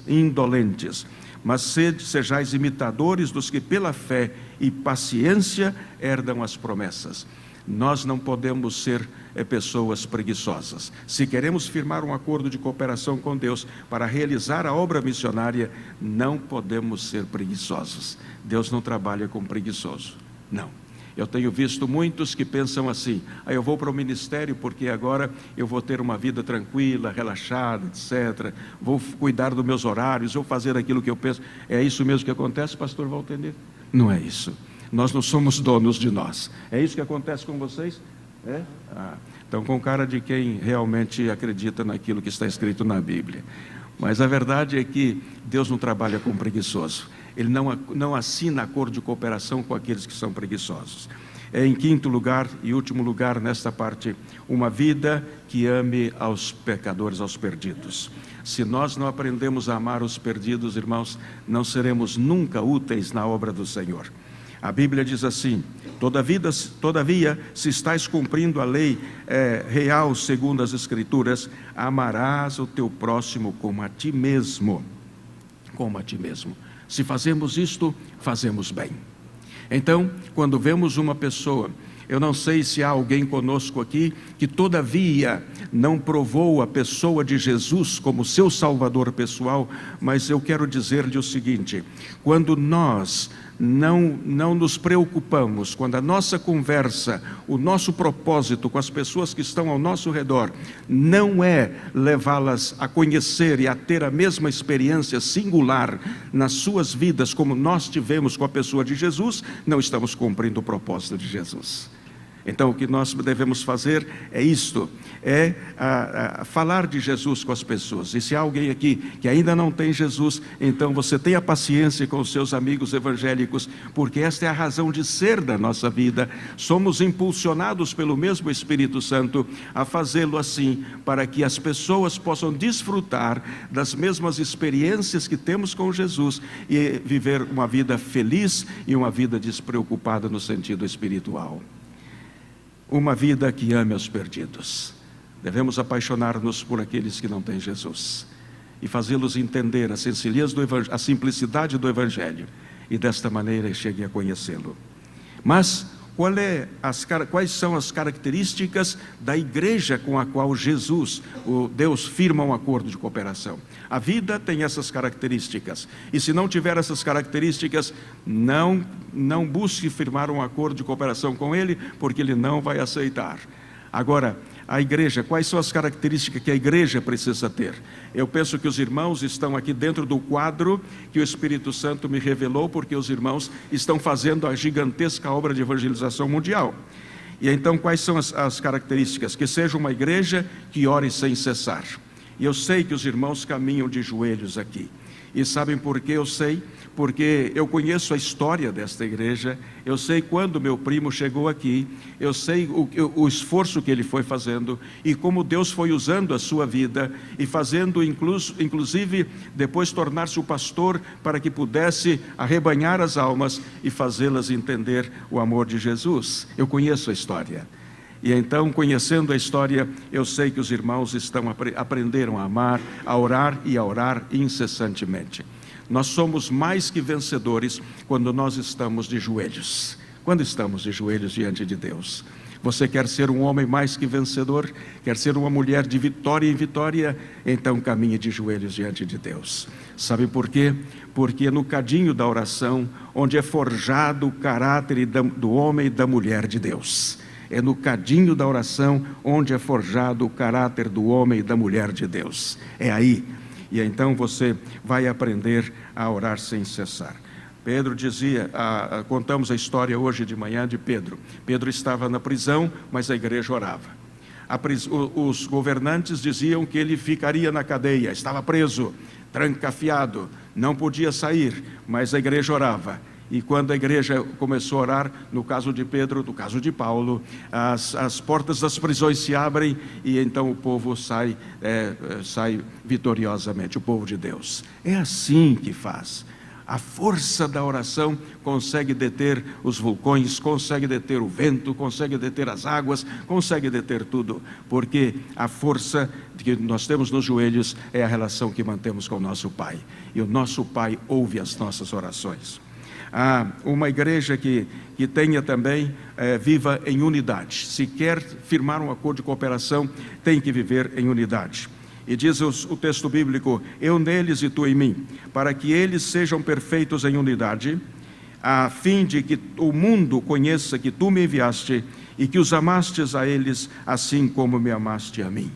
S1: mas sejais imitadores dos que pela fé e paciência herdam as promessas. Nós não podemos ser pessoas preguiçosas. Se queremos firmar um acordo de cooperação com Deus para realizar a obra missionária, não podemos ser preguiçosos. Deus não trabalha com preguiçoso, não. Eu tenho visto muitos que pensam assim: eu vou para o ministério porque agora eu vou ter uma vida tranquila, relaxada, etc. Vou cuidar dos meus horários, vou fazer aquilo que eu penso. É isso mesmo que acontece, pastor Valtenir? Não é isso. Nós não somos donos de nós. É isso que acontece com vocês? É? Então, com cara de quem realmente acredita naquilo que está escrito na Bíblia. Mas a verdade é que Deus não trabalha com preguiçoso. Ele não assina acordo de cooperação com aqueles que são preguiçosos. Em quinto lugar e último lugar nesta parte, uma vida que ame aos pecadores, aos perdidos. Se nós não aprendemos a amar os perdidos, irmãos, não seremos nunca úteis na obra do Senhor. A Bíblia diz assim: todavia, se estais cumprindo a lei real segundo as Escrituras, amarás o teu próximo como a ti mesmo. Como a ti mesmo. Se fazemos isto, fazemos bem. Então, quando vemos uma pessoa, eu não sei se há alguém conosco aqui que todavia não provou a pessoa de Jesus como seu Salvador pessoal, mas eu quero dizer-lhe o seguinte: quando nós não nos preocupamos, quando a nossa conversa, o nosso propósito com as pessoas que estão ao nosso redor não é levá-las a conhecer e a ter a mesma experiência singular nas suas vidas como nós tivemos com a pessoa de Jesus, não estamos cumprindo o propósito de Jesus. Então o que nós devemos fazer é isto, falar de Jesus com as pessoas. E se há alguém aqui que ainda não tem Jesus, então você tenha paciência com os seus amigos evangélicos, porque esta é a razão de ser da nossa vida. Somos impulsionados pelo mesmo Espírito Santo a fazê-lo assim, para que as pessoas possam desfrutar das mesmas experiências que temos com Jesus e viver uma vida feliz e uma vida despreocupada no sentido espiritual. Uma vida que ame aos perdidos. Devemos apaixonar-nos por aqueles que não têm Jesus e fazê-los entender a simplicidade do Evangelho e desta maneira cheguei a conhecê-lo. Mas quais são as características da igreja com a qual Jesus, o Deus, firma um acordo de cooperação? A vida tem essas características, e se não tiver essas características, não busque firmar um acordo de cooperação com Ele, porque Ele não vai aceitar. Agora, a igreja, quais são as características que a igreja precisa ter? Eu penso que os irmãos estão aqui dentro do quadro que o Espírito Santo me revelou, porque os irmãos estão fazendo a gigantesca obra de evangelização mundial. E então, quais são as características? Que seja uma igreja que ore sem cessar. E eu sei que os irmãos caminham de joelhos aqui. E sabem por que eu sei? Porque eu conheço a história desta igreja, eu sei quando meu primo chegou aqui, eu sei o esforço que ele foi fazendo e como Deus foi usando a sua vida e fazendo inclusive depois tornar-se o pastor para que pudesse arrebanhar as almas e fazê-las entender o amor de Jesus. Eu conheço a história. E então, conhecendo a história, eu sei que os irmãos aprenderam a amar, a orar e a orar incessantemente. Nós somos mais que vencedores quando nós estamos de joelhos. Quando estamos de joelhos diante de Deus. Você quer ser um homem mais que vencedor? Quer ser uma mulher de vitória em vitória? Então caminhe de joelhos diante de Deus. Sabe por quê? Porque no cadinho da oração, onde é forjado o caráter do homem e da mulher de Deus. É no cadinho da oração onde é forjado o caráter do homem e da mulher de Deus. É aí. E então você vai aprender a orar sem cessar. Pedro dizia, contamos a história hoje de manhã de Pedro. Pedro estava na prisão, mas a igreja orava. Os governantes diziam que ele ficaria na cadeia, estava preso, trancafiado, não podia sair, mas a igreja orava. E quando a igreja começou a orar, no caso de Pedro, no caso de Paulo, as portas das prisões se abrem e então o povo sai vitoriosamente, o povo de Deus. É assim que faz. A força da oração consegue deter os vulcões, consegue deter o vento, consegue deter as águas, consegue deter tudo, porque a força que nós temos nos joelhos é a relação que mantemos com o nosso Pai. E o nosso Pai ouve as nossas orações. Uma igreja que tenha também, viva em unidade. Se quer firmar um acordo de cooperação, tem que viver em unidade. E diz o texto bíblico, eu neles e tu em mim, para que eles sejam perfeitos em unidade, a fim de que o mundo conheça que tu me enviaste e que os amastes a eles, assim como me amaste a mim.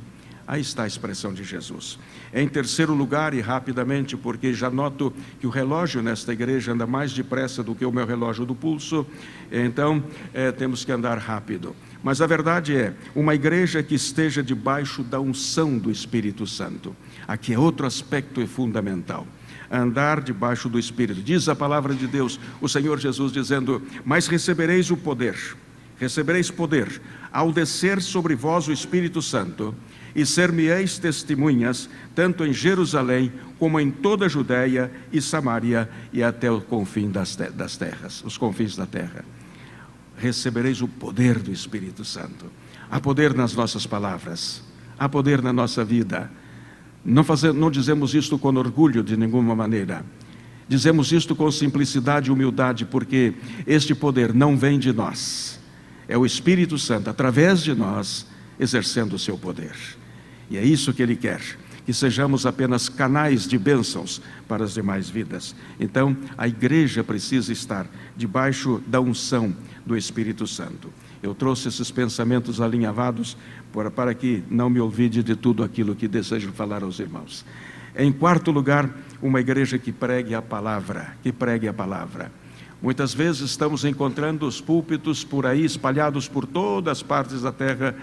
S1: Aí está a expressão de Jesus. Em terceiro lugar, e rapidamente, porque já noto que o relógio nesta igreja anda mais depressa do que o meu relógio do pulso, então temos que andar rápido. Mas a verdade é, uma igreja que esteja debaixo da unção do Espírito Santo. Aqui é outro aspecto fundamental. Andar debaixo do Espírito. Diz a palavra de Deus, o Senhor Jesus dizendo, mas recebereis poder, ao descer sobre vós o Espírito Santo, e ser-me-eis testemunhas, tanto em Jerusalém, como em toda a Judeia e Samaria, e até o confim das terras, os confins da terra. Recebereis o poder do Espírito Santo. Há poder nas nossas palavras, há poder na nossa vida. Não dizemos isto com orgulho de nenhuma maneira. Dizemos isto com simplicidade e humildade, porque este poder não vem de nós. É o Espírito Santo, através de nós, exercendo o seu poder. E é isso que Ele quer, que sejamos apenas canais de bênçãos para as demais vidas. Então, a igreja precisa estar debaixo da unção do Espírito Santo. Eu trouxe esses pensamentos alinhavados para que não me olvide de tudo aquilo que desejo falar aos irmãos. Em quarto lugar, uma igreja que pregue a palavra, Muitas vezes estamos encontrando os púlpitos por aí, espalhados por todas as partes da terra.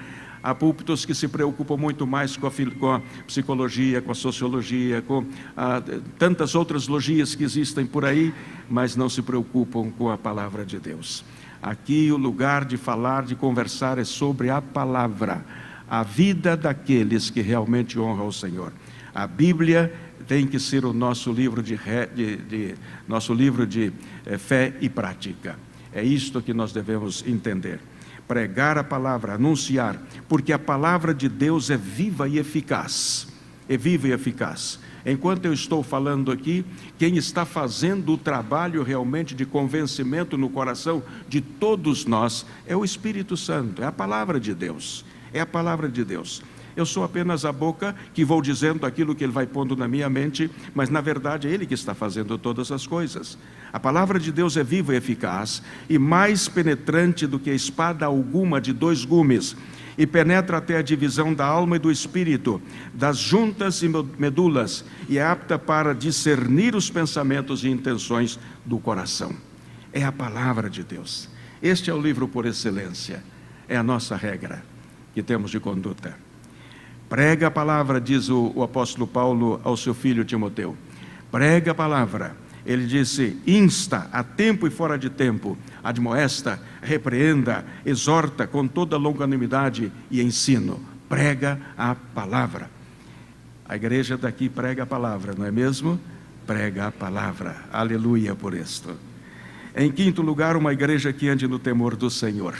S1: Há púlpitos que se preocupam muito mais com a psicologia, com a sociologia, com tantas outras logias que existem por aí, mas não se preocupam com a palavra de Deus. Aqui o lugar de falar, de conversar é sobre a palavra, a vida daqueles que realmente honram o Senhor. A Bíblia tem que ser o nosso livro de fé e prática. É isto que nós devemos entender. Pregar a palavra, anunciar, porque a palavra de Deus é viva e eficaz. é viva e eficaz. Enquanto eu estou falando aqui, quem está fazendo o trabalho realmente de convencimento no coração de todos nós é o Espírito Santo, é a palavra de Deus, é a palavra de Deus. Eu sou apenas a boca que vou dizendo aquilo que Ele vai pondo na minha mente, mas na verdade é Ele que está fazendo todas as coisas. A palavra de Deus é viva e eficaz, e mais penetrante do que espada alguma de 2 gumes, e penetra até a divisão da alma e do espírito, das juntas e medulas, e é apta para discernir os pensamentos e intenções do coração. É a palavra de Deus. Este é o livro por excelência, é a nossa regra que temos de conduta. Prega a palavra, diz o apóstolo Paulo ao seu filho Timoteu. Prega a palavra. Ele disse: insta a tempo e fora de tempo, admoesta, repreenda, exorta com toda longanimidade e ensino. Prega a palavra. A igreja daqui prega a palavra, não é mesmo? Prega a palavra. Aleluia por isto. Em quinto lugar, uma igreja que ande no temor do Senhor.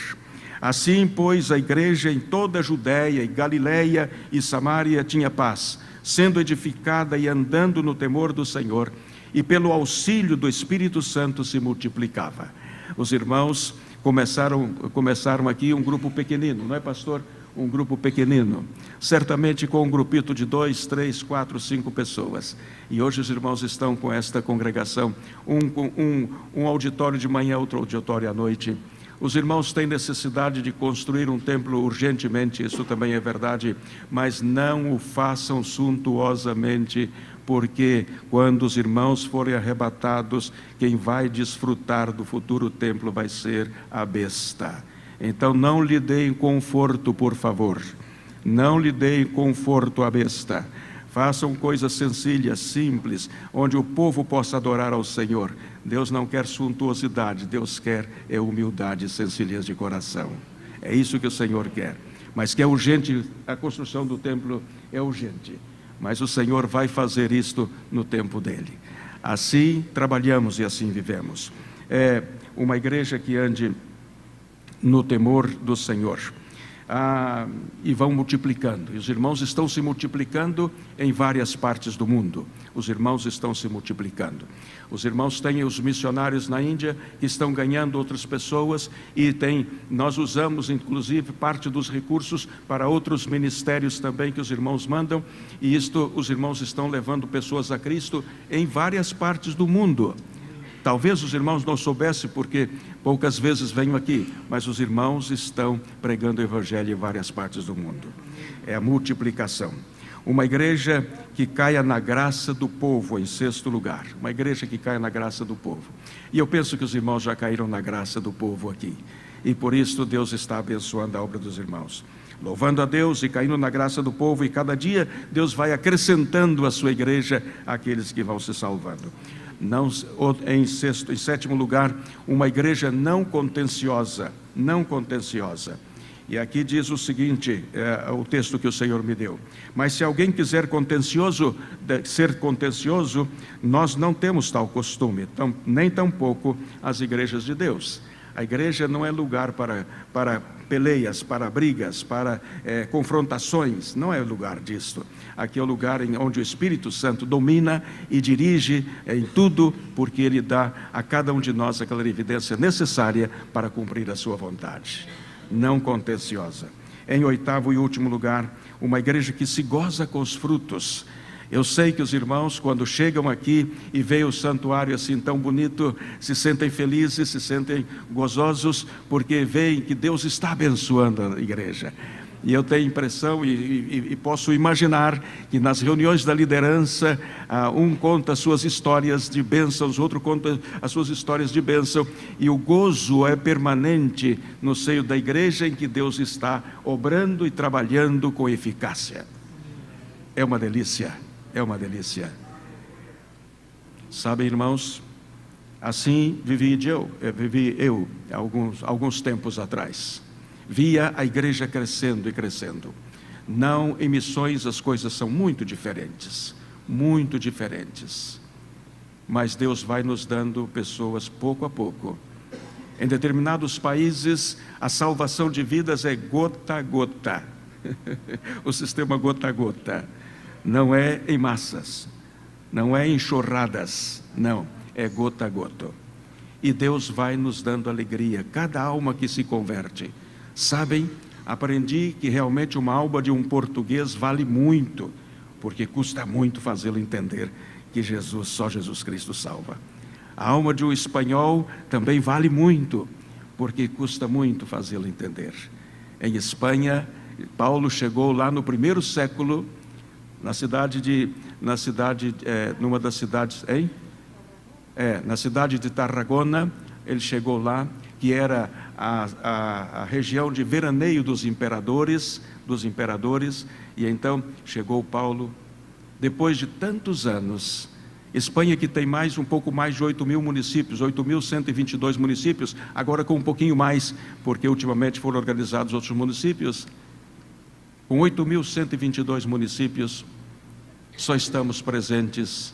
S1: Assim, pois, a igreja em toda a Judéia e Galiléia e Samaria tinha paz, sendo edificada e andando no temor do Senhor, e pelo auxílio do Espírito Santo se multiplicava. Os irmãos começaram aqui um grupo pequenino, não é, pastor? Um grupo pequenino, certamente com um grupito de 2, 3, 4, 5 pessoas. E hoje os irmãos estão com esta congregação, um auditório de manhã, outro auditório à noite. Os irmãos têm necessidade de construir um templo urgentemente, isso também é verdade, mas não o façam suntuosamente, porque quando os irmãos forem arrebatados, quem vai desfrutar do futuro templo vai ser a besta. Então não lhe deem conforto, por favor, não lhe deem conforto à besta. Façam coisas sencillas, simples, onde o povo possa adorar ao Senhor. Deus não quer suntuosidade, Deus quer humildade e sencillez de coração. É isso que o Senhor quer. Mas que é urgente, a construção do templo é urgente. Mas o Senhor vai fazer isto no tempo dele. Assim trabalhamos e assim vivemos. É uma igreja que ande no temor do Senhor. E vão multiplicando, e os irmãos estão se multiplicando em várias partes do mundo. Os irmãos estão se multiplicando. Os irmãos têm os missionários na Índia que estão ganhando outras pessoas, e nós usamos inclusive parte dos recursos para outros ministérios também que os irmãos mandam, e os irmãos estão levando pessoas a Cristo em várias partes do mundo. Talvez os irmãos não soubessem, porque poucas vezes venho aqui, mas os irmãos estão pregando o Evangelho em várias partes do mundo. É a multiplicação. Uma igreja que caia na graça do povo, em sexto lugar. Uma igreja que caia na graça do povo. E eu penso que os irmãos já caíram na graça do povo aqui. E por isso Deus está abençoando a obra dos irmãos. Louvando a Deus e caindo na graça do povo, e cada dia Deus vai acrescentando à sua igreja aqueles que vão se salvando. Em sétimo lugar, uma igreja não contenciosa, não contenciosa. E aqui diz o seguinte, o texto que o Senhor me deu: mas se alguém quiser ser contencioso, nós não temos tal costume, nem tampouco as igrejas de Deus. A igreja não é lugar para peleias, para brigas, para confrontações, não é lugar disto. Aqui é o lugar onde o Espírito Santo domina e dirige em tudo, porque Ele dá a cada um de nós aquela evidência necessária para cumprir a sua vontade. Não contenciosa. Em oitavo e último lugar, uma igreja que se goza com os frutos. Eu sei que os irmãos, quando chegam aqui e veem o santuário assim tão bonito, se sentem felizes, se sentem gozosos, porque veem que Deus está abençoando a igreja. E eu tenho impressão e posso imaginar que nas reuniões da liderança, um conta as suas histórias de bênçãos, outro conta as suas histórias de bênção, e o gozo é permanente no seio da igreja, em que Deus está obrando e trabalhando com eficácia. É uma delícia, é uma delícia. Sabem, irmãos, assim vivi eu alguns tempos atrás. Via a igreja crescendo e crescendo. Não, em missões as coisas são muito diferentes, mas Deus vai nos dando pessoas pouco a pouco. Em determinados países, a salvação de vidas é gota a gota, o sistema gota a gota. não é em massas, não é em enxurradas, não, é gota a gota. E Deus vai nos dando alegria, cada alma que se converte. Sabem, aprendi que realmente uma alma de um português vale muito, porque custa muito fazê-lo entender que só Jesus Cristo salva. A alma de um espanhol também vale muito, porque custa muito fazê-lo entender. Em Espanha, Paulo chegou lá no primeiro século, na cidade de Tarragona. Ele chegou lá, que era a região de veraneio dos imperadores, e então chegou Paulo, depois de tantos anos. Espanha, que tem um pouco mais de 8.000 municípios, 8.122 municípios, agora com um pouquinho mais, porque ultimamente foram organizados outros municípios. Com 8.122 municípios, só estamos presentes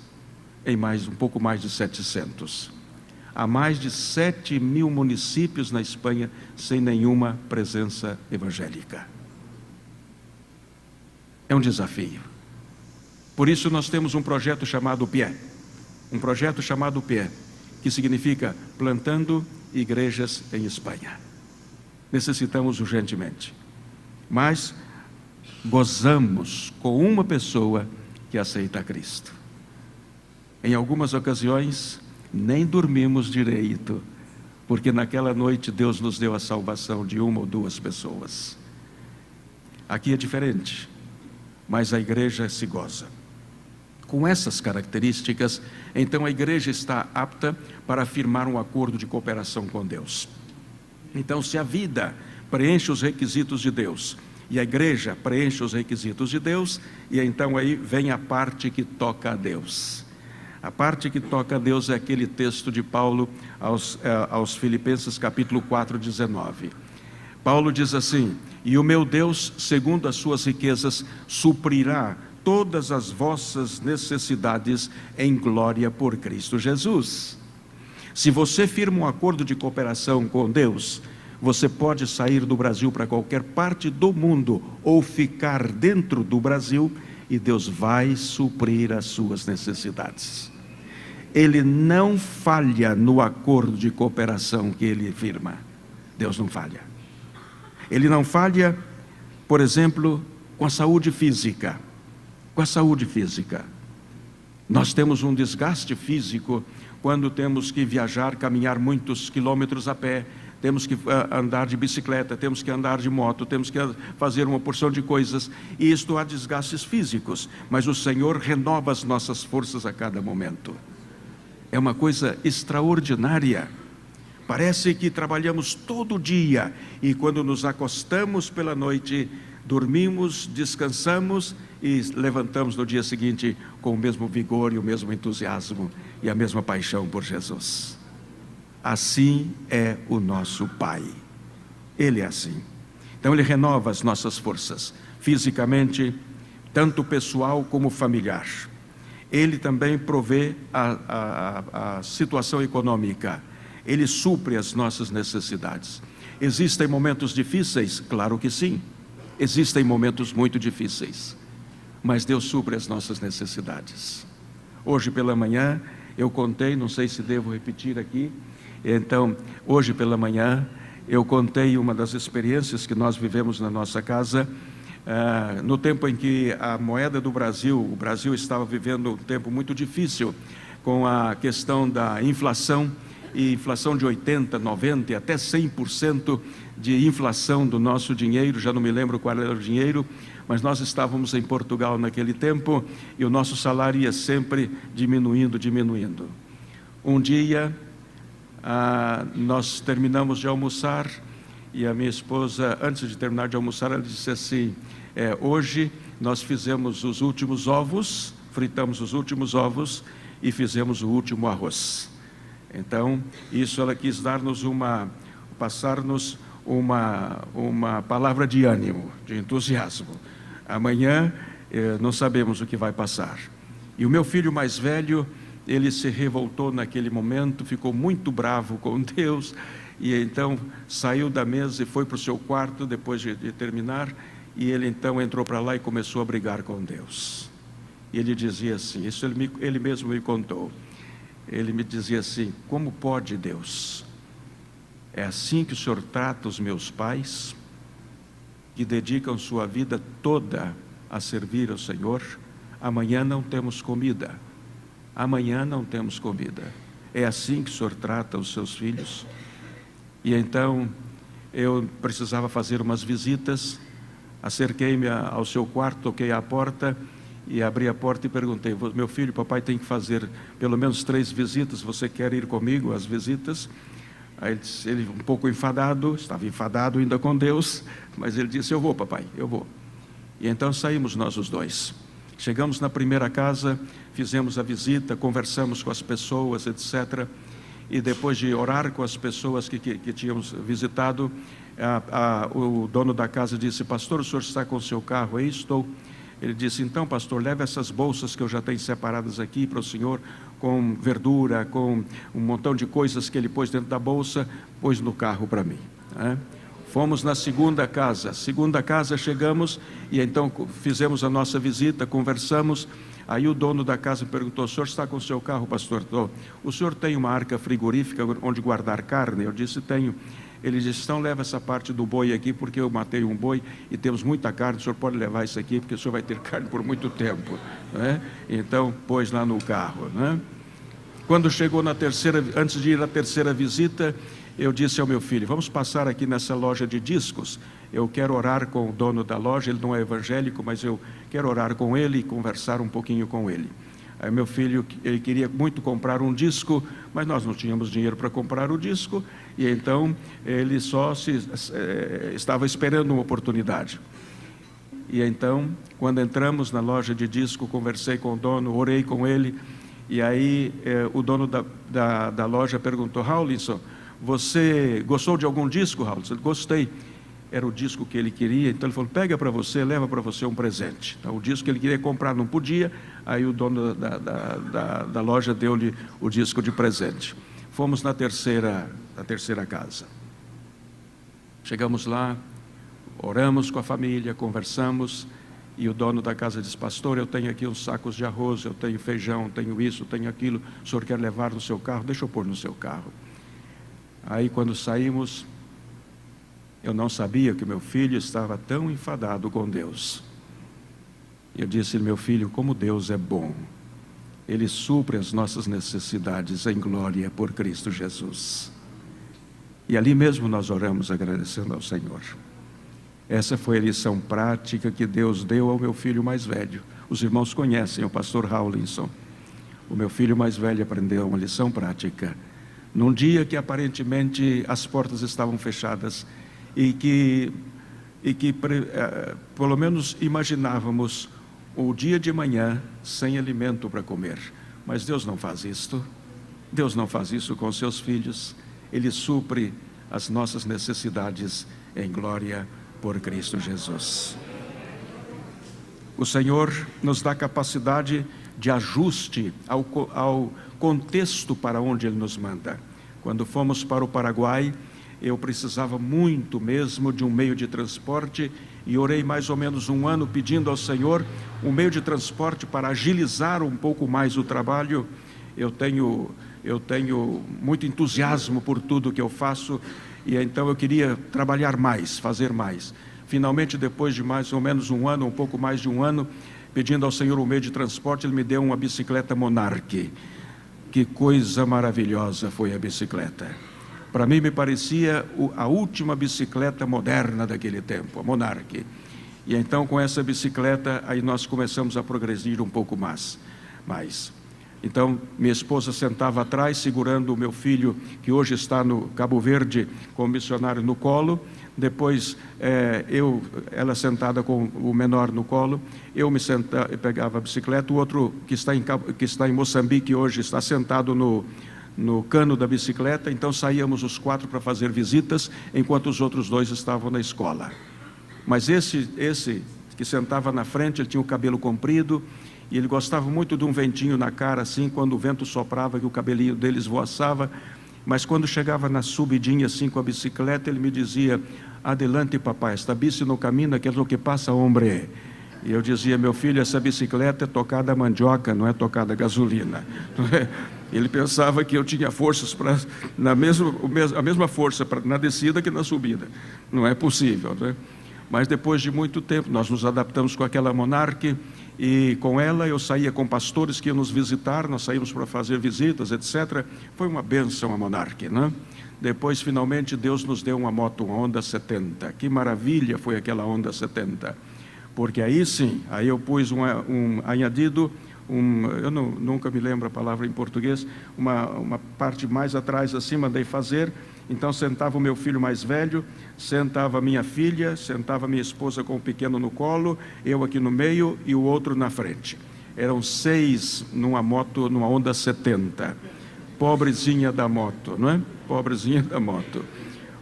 S1: em um pouco mais de 700. Há mais de 7.000 municípios na Espanha sem nenhuma presença evangélica. É um desafio. Por isso nós temos um projeto chamado PIE, que significa Plantando Igrejas em Espanha. Necessitamos urgentemente, mas gozamos com uma pessoa que aceita Cristo. Em algumas ocasiões, nem dormimos direito, porque naquela noite Deus nos deu a salvação de uma ou duas pessoas. Aqui é diferente, mas a igreja se goza. Com essas características, então a igreja está apta para firmar um acordo de cooperação com Deus. Então, se a vida preenche os requisitos de Deus, e a igreja preenche os requisitos de Deus, e então aí vem a parte que toca a Deus. A parte que toca a Deus é aquele texto de Paulo aos Filipenses capítulo 4, 19. Paulo diz assim: e o meu Deus, segundo as suas riquezas, suprirá todas as vossas necessidades em glória por Cristo Jesus. Se você firma um acordo de cooperação com Deus, você pode sair do Brasil para qualquer parte do mundo ou ficar dentro do Brasil e Deus vai suprir as suas necessidades. Ele não falha no acordo de cooperação que ele firma. Deus não falha. Ele não falha, por exemplo, com a saúde física. Nós temos um desgaste físico quando temos que viajar, caminhar muitos quilômetros a pé, temos que andar de bicicleta, temos que andar de moto, temos que fazer uma porção de coisas, e isto há desgastes físicos, mas o Senhor renova as nossas forças a cada momento. É uma coisa extraordinária. Parece que trabalhamos todo dia, e quando nos acostamos pela noite, dormimos, descansamos e levantamos no dia seguinte com o mesmo vigor e o mesmo entusiasmo e a mesma paixão por Jesus. Assim é o nosso Pai. Ele é assim. Então Ele renova as nossas forças, fisicamente, tanto pessoal como familiar. Ele também provê a situação econômica. Ele supre as nossas necessidades. Existem momentos difíceis? Claro que sim. Existem momentos muito difíceis, mas Deus supre as nossas necessidades. Hoje pela manhã eu contei, não sei se devo repetir aqui, então hoje pela manhã eu contei uma das experiências que nós vivemos na nossa casa, no tempo em que a moeda do Brasil, o Brasil estava vivendo um tempo muito difícil com a questão da inflação, e inflação de 80%, 90% e até 100% de inflação do nosso dinheiro. Já não me lembro qual era o dinheiro, mas nós estávamos em Portugal naquele tempo e o nosso salário ia sempre diminuindo. Um dia nós terminamos de almoçar e a minha esposa, antes de terminar de almoçar, ela disse assim: hoje nós fizemos os últimos ovos, fritamos os últimos ovos e fizemos o último arroz. Então, isso ela quis passar-nos uma palavra de ânimo, de entusiasmo. Amanhã não sabemos o que vai passar. E o meu filho mais velho, ele se revoltou naquele momento, ficou muito bravo com Deus, e então saiu da mesa e foi para o seu quarto depois de terminar, e ele então entrou para lá e começou a brigar com Deus. E ele dizia assim, isso ele mesmo me contou. Ele me dizia assim: como pode, Deus? É assim que o Senhor trata os meus pais, que dedicam sua vida toda a servir ao Senhor? Amanhã não temos comida. Amanhã não temos comida. É assim que o Senhor trata os seus filhos? E então eu precisava fazer umas visitas. Acerquei-me ao seu quarto, toquei à porta e abri a porta e perguntei: meu filho, papai tem que fazer pelo menos 3 visitas, você quer ir comigo às visitas? Aí ele um pouco enfadado, estava enfadado ainda com Deus, mas ele disse: eu vou, papai, eu vou. E então saímos nós os dois. Chegamos na primeira casa, fizemos a visita, conversamos com as pessoas, etc. E depois de orar com as pessoas que tínhamos visitado, o dono da casa disse: pastor, o senhor está com o seu carro aí? Estou. Ele disse: então, pastor, leve essas bolsas que eu já tenho separadas aqui para o senhor, com verdura, com um montão de coisas que ele pôs dentro da bolsa, pôs no carro para mim, né? Fomos na segunda casa, chegamos e então fizemos a nossa visita, conversamos. Aí o dono da casa perguntou: o senhor está com o seu carro, pastor? O senhor tem uma arca frigorífica onde guardar carne? Eu disse: tenho. Ele disse: então leva essa parte do boi aqui, porque eu matei um boi e temos muita carne, o senhor pode levar isso aqui, porque o senhor vai ter carne por muito tempo, né? Então pôs lá no carro, né? Quando chegou antes de ir à terceira visita, eu disse ao meu filho: vamos passar aqui nessa loja de discos, eu quero orar com o dono da loja, ele não é evangélico, mas eu quero orar com ele e conversar um pouquinho com ele. Aí meu filho, ele queria muito comprar um disco, mas nós não tínhamos dinheiro para comprar o disco, e então ele só estava esperando uma oportunidade. E então, quando entramos na loja de disco, conversei com o dono, orei com ele, e aí o dono da loja perguntou: Raulinson, você gostou de algum disco, Raulinson? Gostei. Era o disco que ele queria, então ele falou: pega para você, leva para você um presente. Então o disco que ele queria comprar não podia, aí o dono da loja deu-lhe o disco de presente. Fomos na terceira casa. Chegamos lá, oramos com a família, conversamos, e o dono da casa disse: pastor, eu tenho aqui uns sacos de arroz, eu tenho feijão, tenho isso, tenho aquilo, o senhor quer levar no seu carro? Deixa eu pôr no seu carro. Aí quando saímos, eu não sabia que meu filho estava tão enfadado com Deus. Eu disse: meu filho, como Deus é bom, Ele supre as nossas necessidades em glória por Cristo Jesus. E ali mesmo nós oramos agradecendo ao Senhor. Essa foi a lição prática que Deus deu ao meu filho mais velho. Os irmãos conhecem o pastor Raulinson. O meu filho mais velho aprendeu uma lição prática num dia que aparentemente as portas estavam fechadas e que pelo menos imaginávamos o dia de manhã sem alimento para comer. Mas Deus não faz isto. Deus não faz isso com seus filhos. Ele supre as nossas necessidades em glória por Cristo Jesus. O Senhor nos dá capacidade de ajuste ao contexto para onde Ele nos manda. Quando fomos para o Paraguai, eu precisava muito mesmo de um meio de transporte e orei mais ou menos 1 ano pedindo ao Senhor um meio de transporte para agilizar um pouco mais o trabalho. Eu tenho muito entusiasmo por tudo que eu faço e então eu queria trabalhar mais, fazer mais. Finalmente, depois de mais ou menos 1 ano, um pouco mais de 1 ano, pedindo ao Senhor um meio de transporte, Ele me deu uma bicicleta Monarch. Que coisa maravilhosa foi a bicicleta. Para mim me parecia a última bicicleta moderna daquele tempo, a Monarch. E então com essa bicicleta, aí nós começamos a progredir um pouco mais. Então minha esposa sentava atrás, segurando o meu filho, que hoje está no Cabo Verde, como missionário, no colo. Depois ela sentada com o menor no colo, eu pegava a bicicleta, o outro que está em Moçambique hoje está sentado no cano da bicicleta. Então saíamos os 4 para fazer visitas, enquanto os outros 2 estavam na escola. Mas esse que sentava na frente, ele tinha o cabelo comprido, e ele gostava muito de um ventinho na cara, assim, quando o vento soprava, que o cabelinho dele esvoaçava. Mas quando chegava na subidinha assim com a bicicleta, ele me dizia: adelante papai, esta bici no caminho, que é o que passa, hombre. E eu dizia: meu filho, essa bicicleta é tocada a mandioca, não é tocada a gasolina. Ele pensava que eu tinha forças para a mesma força na descida que na subida. Não é possível, né? Mas depois de muito tempo nós nos adaptamos com aquela Monarch, e com ela eu saía com pastores que iam nos visitar, nós saímos para fazer visitas, etc. Foi uma bênção a Monarch, né? Depois, finalmente, Deus nos deu uma moto, uma Honda 70. Que maravilha foi aquela Honda 70. Porque aí sim, aí eu pus um añadido, eu nunca me lembro a palavra em português, uma parte mais atrás assim, mandei fazer. Então sentava o meu filho mais velho, sentava a minha filha, sentava a minha esposa com o pequeno no colo, eu aqui no meio e o outro na frente. Eram 6 numa moto, numa Honda 70. Pobrezinha da moto, não é? Pobrezinha da moto.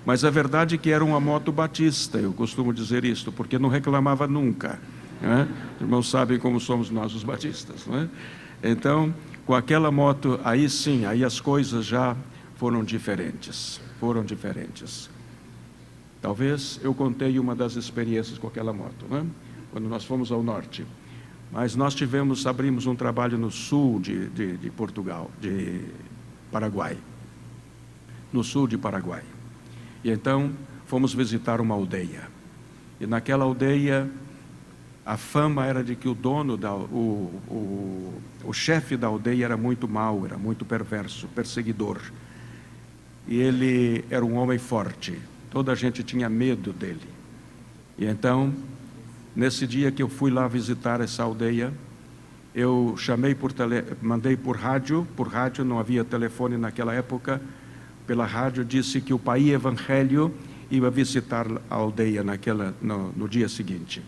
S1: Mas a verdade é que era uma moto batista, eu costumo dizer isto, porque não reclamava nunca, né? Os irmãos sabem como somos nós os batistas, não é? Então, com aquela moto, aí sim, aí as coisas já foram diferentes. Talvez eu contei uma das experiências com aquela moto, né? Quando nós fomos ao norte. Mas nós abrimos um trabalho no sul de Portugal, de Paraguai. No sul de Paraguai. E então fomos visitar uma aldeia. E naquela aldeia, a fama era de que o dono, o chefe da aldeia era muito mau, era muito perverso, perseguidor. E ele era um homem forte, toda a gente tinha medo dele. E então, nesse dia que eu fui lá visitar essa aldeia, eu chamei mandei por rádio não havia telefone naquela época, pela rádio disse que o pai Evangelho ia visitar a aldeia no dia seguinte.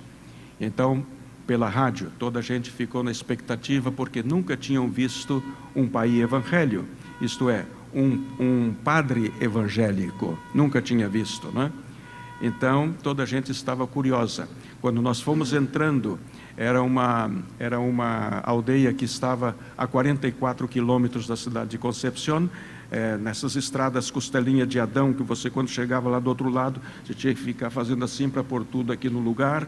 S1: Então, pela rádio, toda a gente ficou na expectativa, porque nunca tinham visto um pai Evangelho, isto é, um padre evangélico, nunca tinha visto, né? Então, toda a gente estava curiosa. Quando nós fomos entrando, era uma aldeia que estava a 44 quilômetros da cidade de Concepción, nessas estradas costelinha de Adão, que você, quando chegava lá do outro lado, você tinha que ficar fazendo assim para pôr tudo aqui no lugar.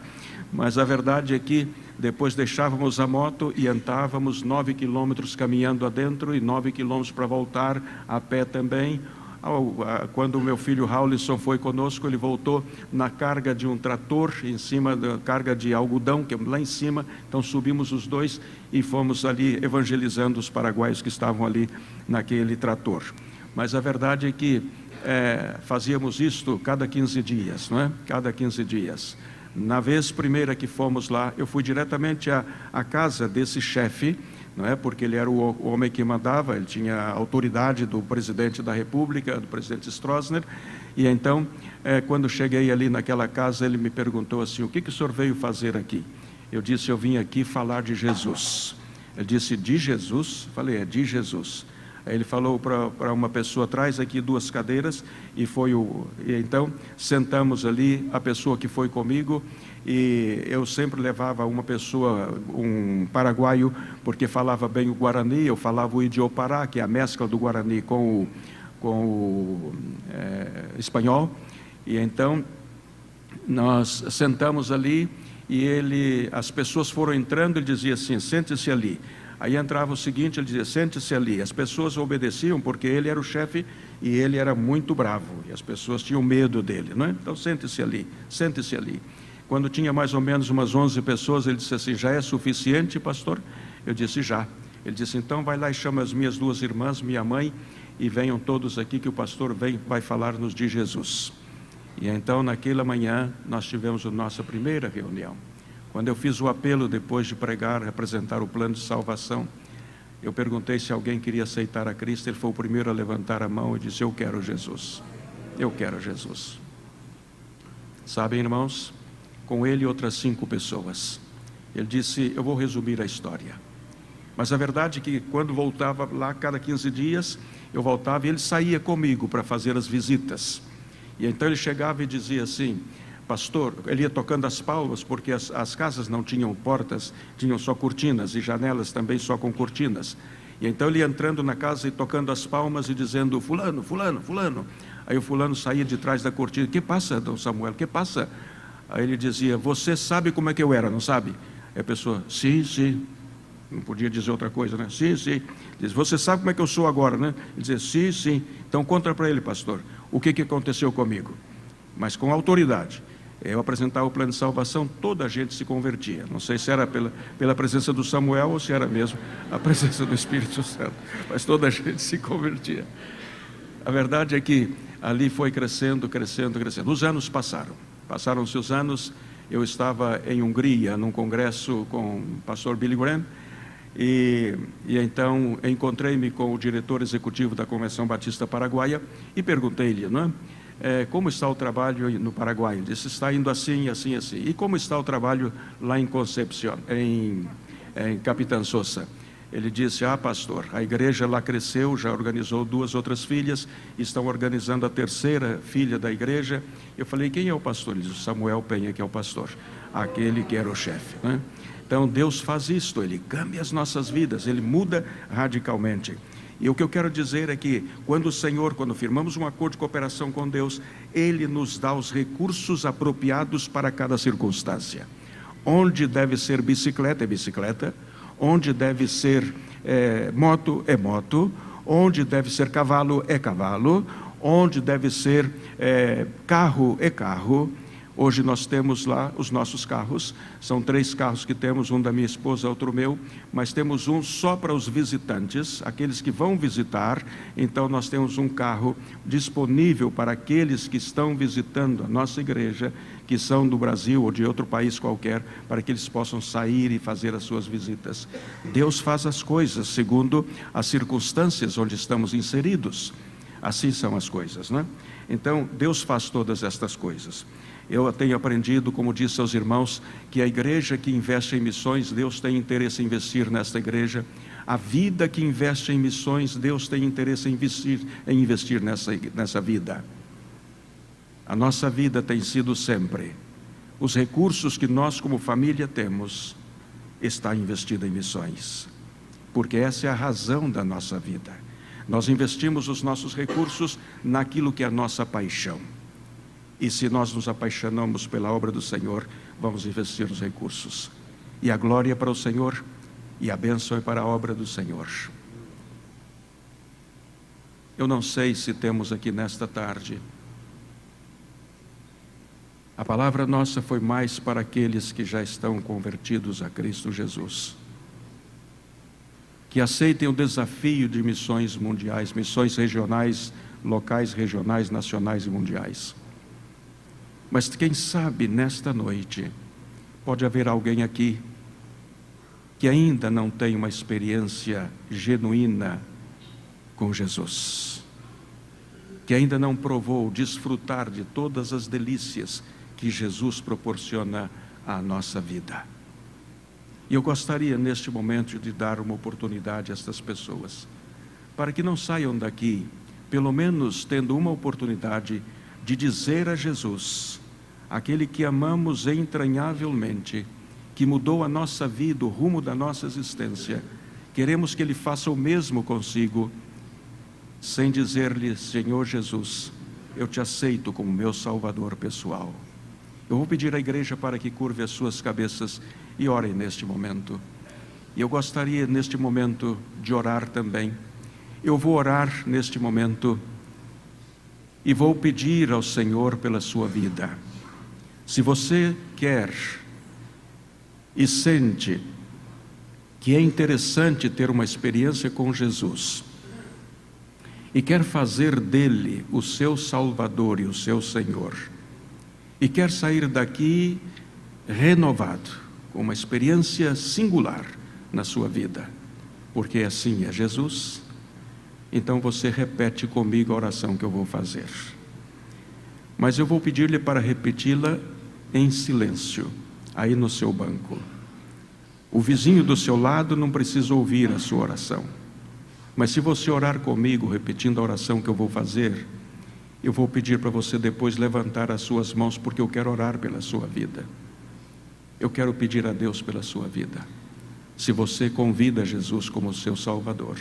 S1: Mas a verdade é que depois deixávamos a moto e andávamos 9 quilômetros caminhando adentro e 9 quilômetros para voltar a pé também. Quando o meu filho Raulison foi conosco, ele voltou na carga de um trator, em cima da carga de algodão, que é lá em cima. Então subimos os dois e fomos ali evangelizando os paraguaios que estavam ali naquele trator. Mas a verdade é que fazíamos isto cada 15 dias, não é? Cada 15 dias. Na vez primeira que fomos lá, eu fui diretamente à casa desse chefe, não é? Porque ele era o homem que mandava, ele tinha a autoridade do presidente da República, do presidente Stroessner. E então, quando cheguei ali naquela casa, ele me perguntou assim: o que o senhor veio fazer aqui? Eu disse: eu vim aqui falar de Jesus. Ele disse: de Jesus? Falei: é de Jesus. Aí ele falou para uma pessoa: traz aqui 2 cadeiras, e então sentamos ali, a pessoa que foi comigo, e eu sempre levava uma pessoa, um paraguaio, porque falava bem o Guarani, eu falava o Idiopará, que é a mescla do Guarani com o espanhol. E então nós sentamos ali, e as pessoas foram entrando, ele dizia assim: sente-se ali. Aí entrava o seguinte, ele dizia: sente-se ali. As pessoas obedeciam, porque ele era o chefe e ele era muito bravo, e as pessoas tinham medo dele, não é? Então sente-se ali, sente-se ali. Quando tinha mais ou menos umas 11 pessoas, ele disse assim: já é suficiente, pastor? Eu disse: já. Ele disse: então vai lá e chama as minhas 2 irmãs, minha mãe, e venham todos aqui, que o pastor vai falar-nos de Jesus. E então, naquela manhã, nós tivemos a nossa primeira reunião. Quando eu fiz o apelo, depois de pregar, apresentar o plano de salvação, eu perguntei se alguém queria aceitar a Cristo. Ele foi o primeiro a levantar a mão e disse: eu quero Jesus, eu quero Jesus. Sabem, irmãos, com ele outras 5 pessoas. Ele disse: eu vou resumir a história. Mas a verdade é que quando voltava lá, cada 15 dias, eu voltava e ele saía comigo para fazer as visitas. E então ele chegava e dizia assim: pastor, ele ia tocando as palmas, porque as casas não tinham portas, tinham só cortinas, e janelas também só com cortinas. E então ele ia entrando na casa e tocando as palmas e dizendo: fulano, fulano, fulano. Aí o fulano saía de trás da cortina: que passa, Dom Samuel, que passa? Aí ele dizia: você sabe como é que eu era, não sabe? E a pessoa, sim, sim. Não podia dizer outra coisa, né? Sim, sim. Diz, você sabe como é que eu sou agora, né? Ele diz, sim, sim. Então conta para ele, pastor, o que aconteceu comigo. Mas com autoridade. Eu apresentava o plano de salvação, toda a gente se convertia. Não sei se era pela presença do Samuel ou se era mesmo a presença do Espírito Santo. Mas toda a gente se convertia. A verdade é que ali foi crescendo, crescendo, crescendo. Os anos passaram. Passaram-se os anos. Eu estava em Hungria, num congresso com o pastor Billy Graham. E então encontrei-me com o diretor executivo da Convenção Batista Paraguaia e perguntei-lhe, não é? Como está o trabalho no Paraguai? Ele disse, está indo assim, assim, assim. E como está o trabalho lá em Concepción, em Capitán Sosa? Ele disse, pastor, a igreja lá cresceu, já organizou 2 outras filhas, estão organizando a 3ª filha da igreja. Eu falei, quem é o pastor? Ele disse, Samuel Penha, que é o pastor, aquele que era o chefe, né? Então Deus faz isto, Ele cambia as nossas vidas, Ele muda radicalmente. E o que eu quero dizer é que quando firmamos um acordo de cooperação com Deus, Ele nos dá os recursos apropriados para cada circunstância. Onde deve ser bicicleta, é bicicleta. Onde deve ser moto, é moto. Onde deve ser cavalo, é cavalo. Onde deve ser carro, é carro. Hoje nós temos lá os nossos carros, são 3 carros que temos, um da minha esposa, outro meu, mas temos um só para os visitantes, aqueles que vão visitar. Então nós temos um carro disponível para aqueles que estão visitando a nossa igreja, que são do Brasil ou de outro país qualquer, para que eles possam sair e fazer as suas visitas. Deus faz as coisas segundo as circunstâncias onde estamos inseridos. Assim são as coisas, né? Então Deus faz todas estas coisas. Eu tenho aprendido, como disse aos irmãos, que a igreja que investe em missões, Deus tem interesse em investir nesta igreja. A vida que investe em missões, Deus tem interesse em investir nessa vida. A nossa vida tem sido sempre, os recursos que nós como família temos, está investido em missões. Porque essa é a razão da nossa vida. Nós investimos os nossos recursos naquilo que é a nossa paixão. E se nós nos apaixonamos pela obra do Senhor, vamos investir os recursos. E a glória é para o Senhor, e a bênção é para a obra do Senhor. Eu não sei se temos aqui nesta tarde. A palavra nossa foi mais para aqueles que já estão convertidos a Cristo Jesus. Que aceitem o desafio de missões mundiais, missões regionais, locais, regionais, nacionais e mundiais. Mas quem sabe nesta noite pode haver alguém aqui que ainda não tem uma experiência genuína com Jesus, que ainda não provou desfrutar de todas as delícias que Jesus proporciona à nossa vida. E eu gostaria neste momento de dar uma oportunidade a estas pessoas, para que não saiam daqui, pelo menos tendo uma oportunidade de dizer a Jesus, aquele que amamos entranhavelmente, que mudou a nossa vida, o rumo da nossa existência, queremos que Ele faça o mesmo consigo, sem dizer-lhe, Senhor Jesus, eu te aceito como meu Salvador pessoal. Eu vou pedir à igreja para que curve as suas cabeças e orem neste momento. E eu gostaria neste momento de orar também. Eu vou orar neste momento e vou pedir ao Senhor pela sua vida. Se você quer e sente que é interessante ter uma experiência com Jesus e quer fazer dele o seu Salvador e o seu Senhor, e quer sair daqui renovado, com uma experiência singular na sua vida, porque assim é Jesus, então você repete comigo a oração que eu vou fazer. Mas eu vou pedir-lhe para repeti-la em silêncio, aí no seu banco. O vizinho do seu lado não precisa ouvir a sua oração. Mas se você orar comigo, repetindo a oração que eu vou fazer, eu vou pedir para você depois levantar as suas mãos, porque eu quero orar pela sua vida. Eu quero pedir a Deus pela sua vida. Se você convida Jesus como seu Salvador.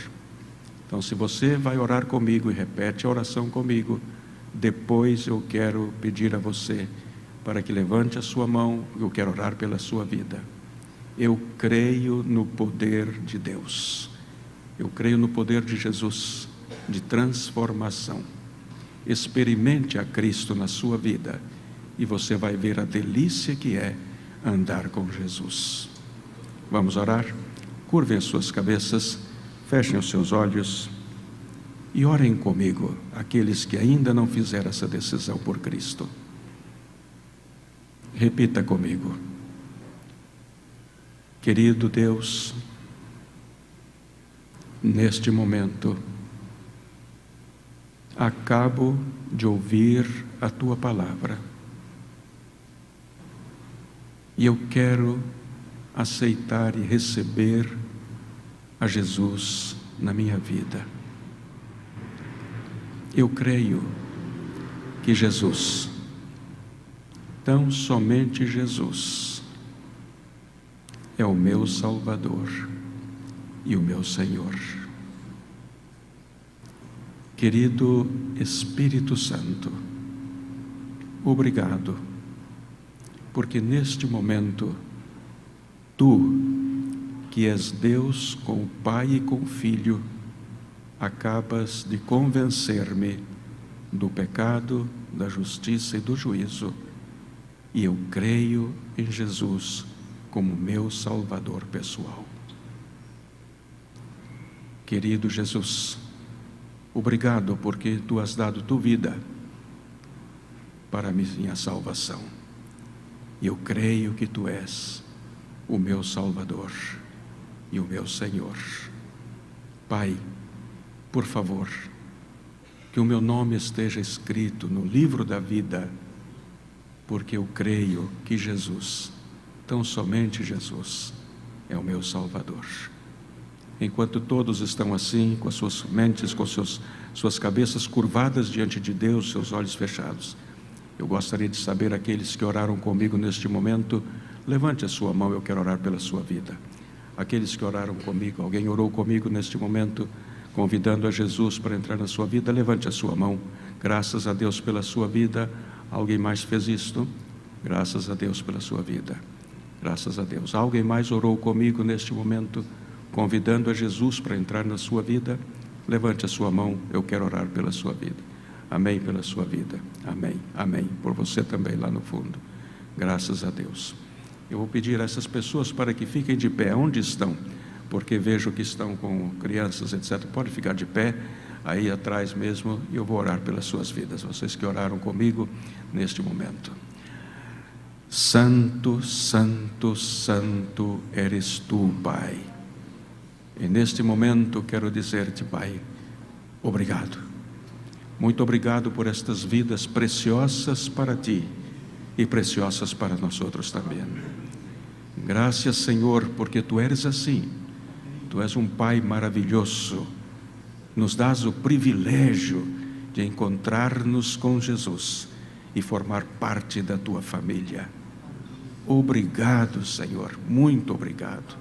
S1: Então, se você vai orar comigo e repete a oração comigo, depois eu quero pedir a você para que levante a sua mão, eu quero orar pela sua vida. Eu creio no poder de Deus. Eu creio no poder de Jesus, de transformação. Experimente a Cristo na sua vida e você vai ver a delícia que é andar com Jesus. Vamos orar? Curvem as suas cabeças, fechem os seus olhos e orem comigo, aqueles que ainda não fizeram essa decisão por Cristo. Repita comigo. Querido Deus, neste momento, acabo de ouvir a Tua palavra e eu quero aceitar e receber a Jesus na minha vida. Eu creio que Jesus, tão somente Jesus, é o meu Salvador e o meu Senhor. Querido Espírito Santo, obrigado, porque neste momento, Tu, que és Deus com o Pai e com o Filho, acabas de convencer-me do pecado, da justiça e do juízo, e eu creio em Jesus como meu Salvador pessoal. Querido Jesus, obrigado porque Tu has dado Tua vida para a minha salvação. E eu creio que Tu és o meu Salvador e o meu Senhor. Pai, por favor, que o meu nome esteja escrito no livro da vida, porque eu creio que Jesus, tão somente Jesus, é o meu Salvador. Enquanto todos estão assim, com as suas mentes, com suas cabeças curvadas diante de Deus, seus olhos fechados, eu gostaria de saber, aqueles que oraram comigo neste momento, levante a sua mão, eu quero orar pela sua vida. Aqueles que oraram comigo, alguém orou comigo neste momento, convidando a Jesus para entrar na sua vida, levante a sua mão. Graças a Deus pela sua vida. Alguém mais fez isto? Graças a Deus pela sua vida. Graças a Deus. Alguém mais orou comigo neste momento, convidando a Jesus para entrar na sua vida? Levante a sua mão, eu quero orar pela sua vida. Amém pela sua vida. Amém. Amém. Por você também lá no fundo. Graças a Deus. Eu vou pedir a essas pessoas para que fiquem de pé onde estão, porque vejo que estão com crianças, etc. Pode ficar de pé aí atrás mesmo, e eu vou orar pelas suas vidas, vocês que oraram comigo neste momento. Santo, santo, santo eres Tu, Pai. E neste momento quero dizer-te, Pai, obrigado. Muito obrigado por estas vidas preciosas para Ti e preciosas para nós outros também. Graças, Senhor, porque Tu eres assim. Tu és um Pai maravilhoso. Nos dás o privilégio de encontrar-nos com Jesus e formar parte da Tua família. Obrigado, Senhor, muito obrigado.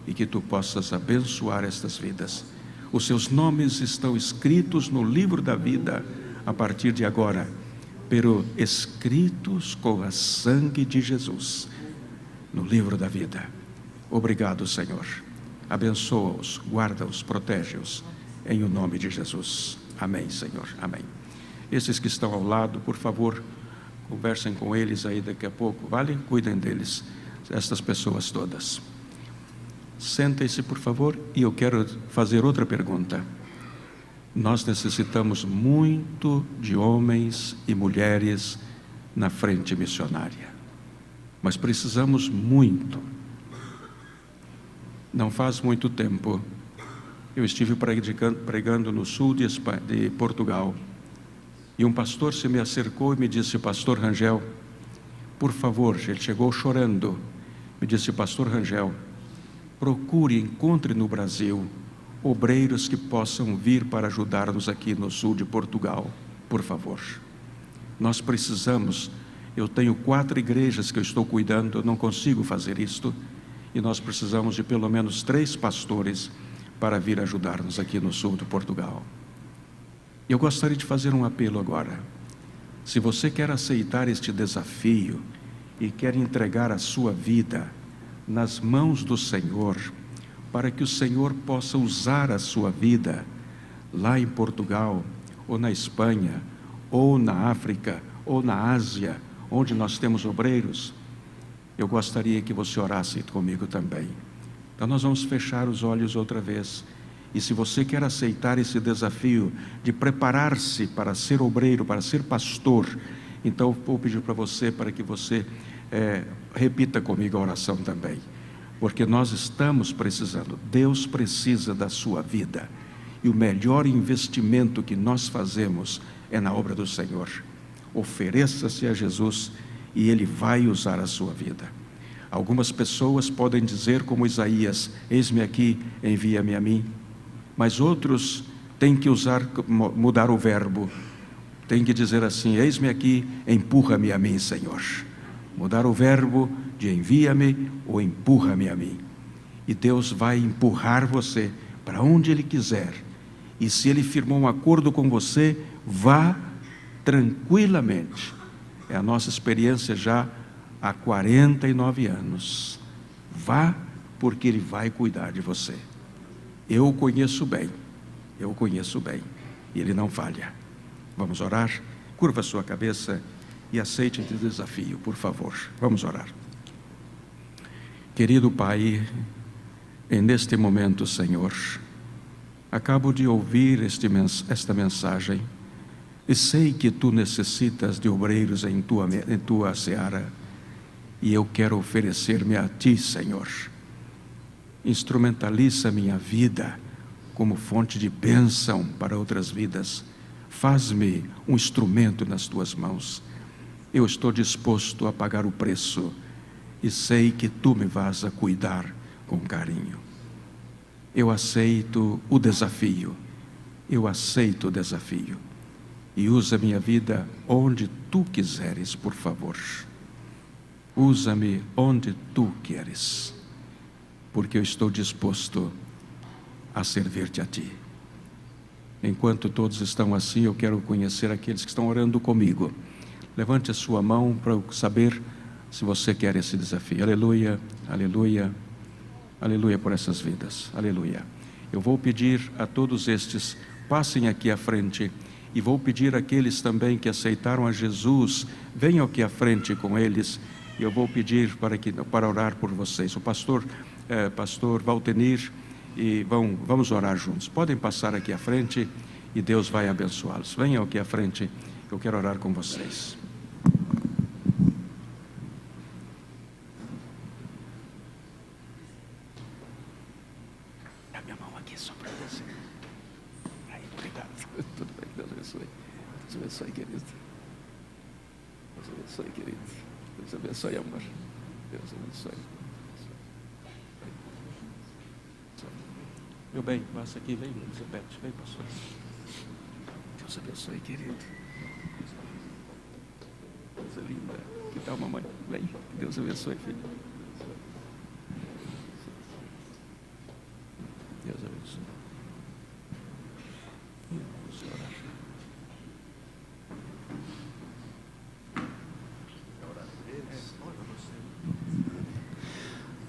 S1: E que Tu possas abençoar estas vidas. Os seus nomes estão escritos no livro da vida a partir de agora, pero escritos com a sangue de Jesus no livro da vida. Obrigado, Senhor. Abençoa-os, guarda-os, protege-os, em o nome de Jesus. Amém, Senhor. Amém. Esses que estão ao lado, por favor, conversem com eles aí daqui a pouco, vale? Cuidem deles, estas pessoas todas. Sentem-se, por favor, e eu quero fazer outra pergunta. Nós necessitamos muito de homens e mulheres na frente missionária, mas precisamos muito. Não faz muito tempo, eu estive pregando no sul de Portugal, e um pastor se me acercou e me disse: Pastor Rangel, por favor, ele chegou chorando, me disse: Pastor Rangel, procure, encontre no Brasil obreiros que possam vir para ajudar-nos aqui no sul de Portugal, por favor. Nós precisamos, eu tenho 4 igrejas que eu estou cuidando, eu não consigo fazer isto, e nós precisamos de pelo menos 3 pastores para vir ajudar-nos aqui no sul de Portugal. Eu gostaria de fazer um apelo agora. Se você quer aceitar este desafio e quer entregar a sua vida nas mãos do Senhor, para que o Senhor possa usar a sua vida lá em Portugal, ou na Espanha, ou na África, ou na Ásia, onde nós temos obreiros. Eu gostaria que você orasse comigo também. Então nós vamos fechar os olhos outra vez. E se você quer aceitar esse desafio de preparar-se para ser obreiro, para ser pastor, então eu vou pedir para você, para que você repita comigo a oração também. Porque nós estamos precisando, Deus precisa da sua vida. E o melhor investimento que nós fazemos é na obra do Senhor. Ofereça-se a Jesus e Ele vai usar a sua vida. Algumas pessoas podem dizer como Isaías: eis-me aqui, envia-me a mim. Mas outros têm que mudar o verbo. Tem que dizer assim: eis-me aqui, empurra-me a mim, Senhor. Mudar o verbo de envia-me ou empurra-me a mim. E Deus vai empurrar você para onde Ele quiser. E se Ele firmou um acordo com você, vá tranquilamente. É a nossa experiência já há 49 anos. Vá, porque Ele vai cuidar de você. Eu o conheço bem, e Ele não falha. Vamos orar? Curva a sua cabeça e aceite esse desafio, por favor. Vamos orar. Querido Pai, neste momento, Senhor, acabo de ouvir esta mensagem e sei que Tu necessitas de obreiros em tua seara, e eu quero oferecer-me a Ti, Senhor. Instrumentaliza minha vida como fonte de bênção para outras vidas. Faz-me um instrumento nas Tuas mãos. Eu estou disposto a pagar o preço e sei que Tu me vas a cuidar com carinho. Eu aceito o desafio. E usa minha vida onde Tu quiseres, por favor. Usa-me onde Tu queres, porque eu estou disposto a servir-te a Ti. Enquanto todos estão assim, eu quero conhecer aqueles que estão orando comigo. Levante a sua mão para eu saber se você quer esse desafio. Aleluia, aleluia, aleluia por essas vidas, aleluia. Eu vou pedir a todos estes, passem aqui à frente, e vou pedir àqueles também que aceitaram a Jesus, venham aqui à frente com eles, e eu vou pedir para orar por vocês. O pastor Valtenir, e vamos orar juntos. Podem passar aqui à frente e Deus vai abençoá-los. Venham aqui à frente, eu quero orar com vocês. Dá minha mão aqui só para descer. Aí, obrigado. Tudo bem, Deus abençoe. Deus abençoe, querido. Deus abençoe, querido. Deus abençoe, amor. Deus abençoe. Meu bem, passa aqui, vem, Elizabeth, vem, pastor. Deus abençoe, querido. Coisa linda. Que tal, mamãe? Vem, Deus abençoe, filho. Deus abençoe. Vamos orar.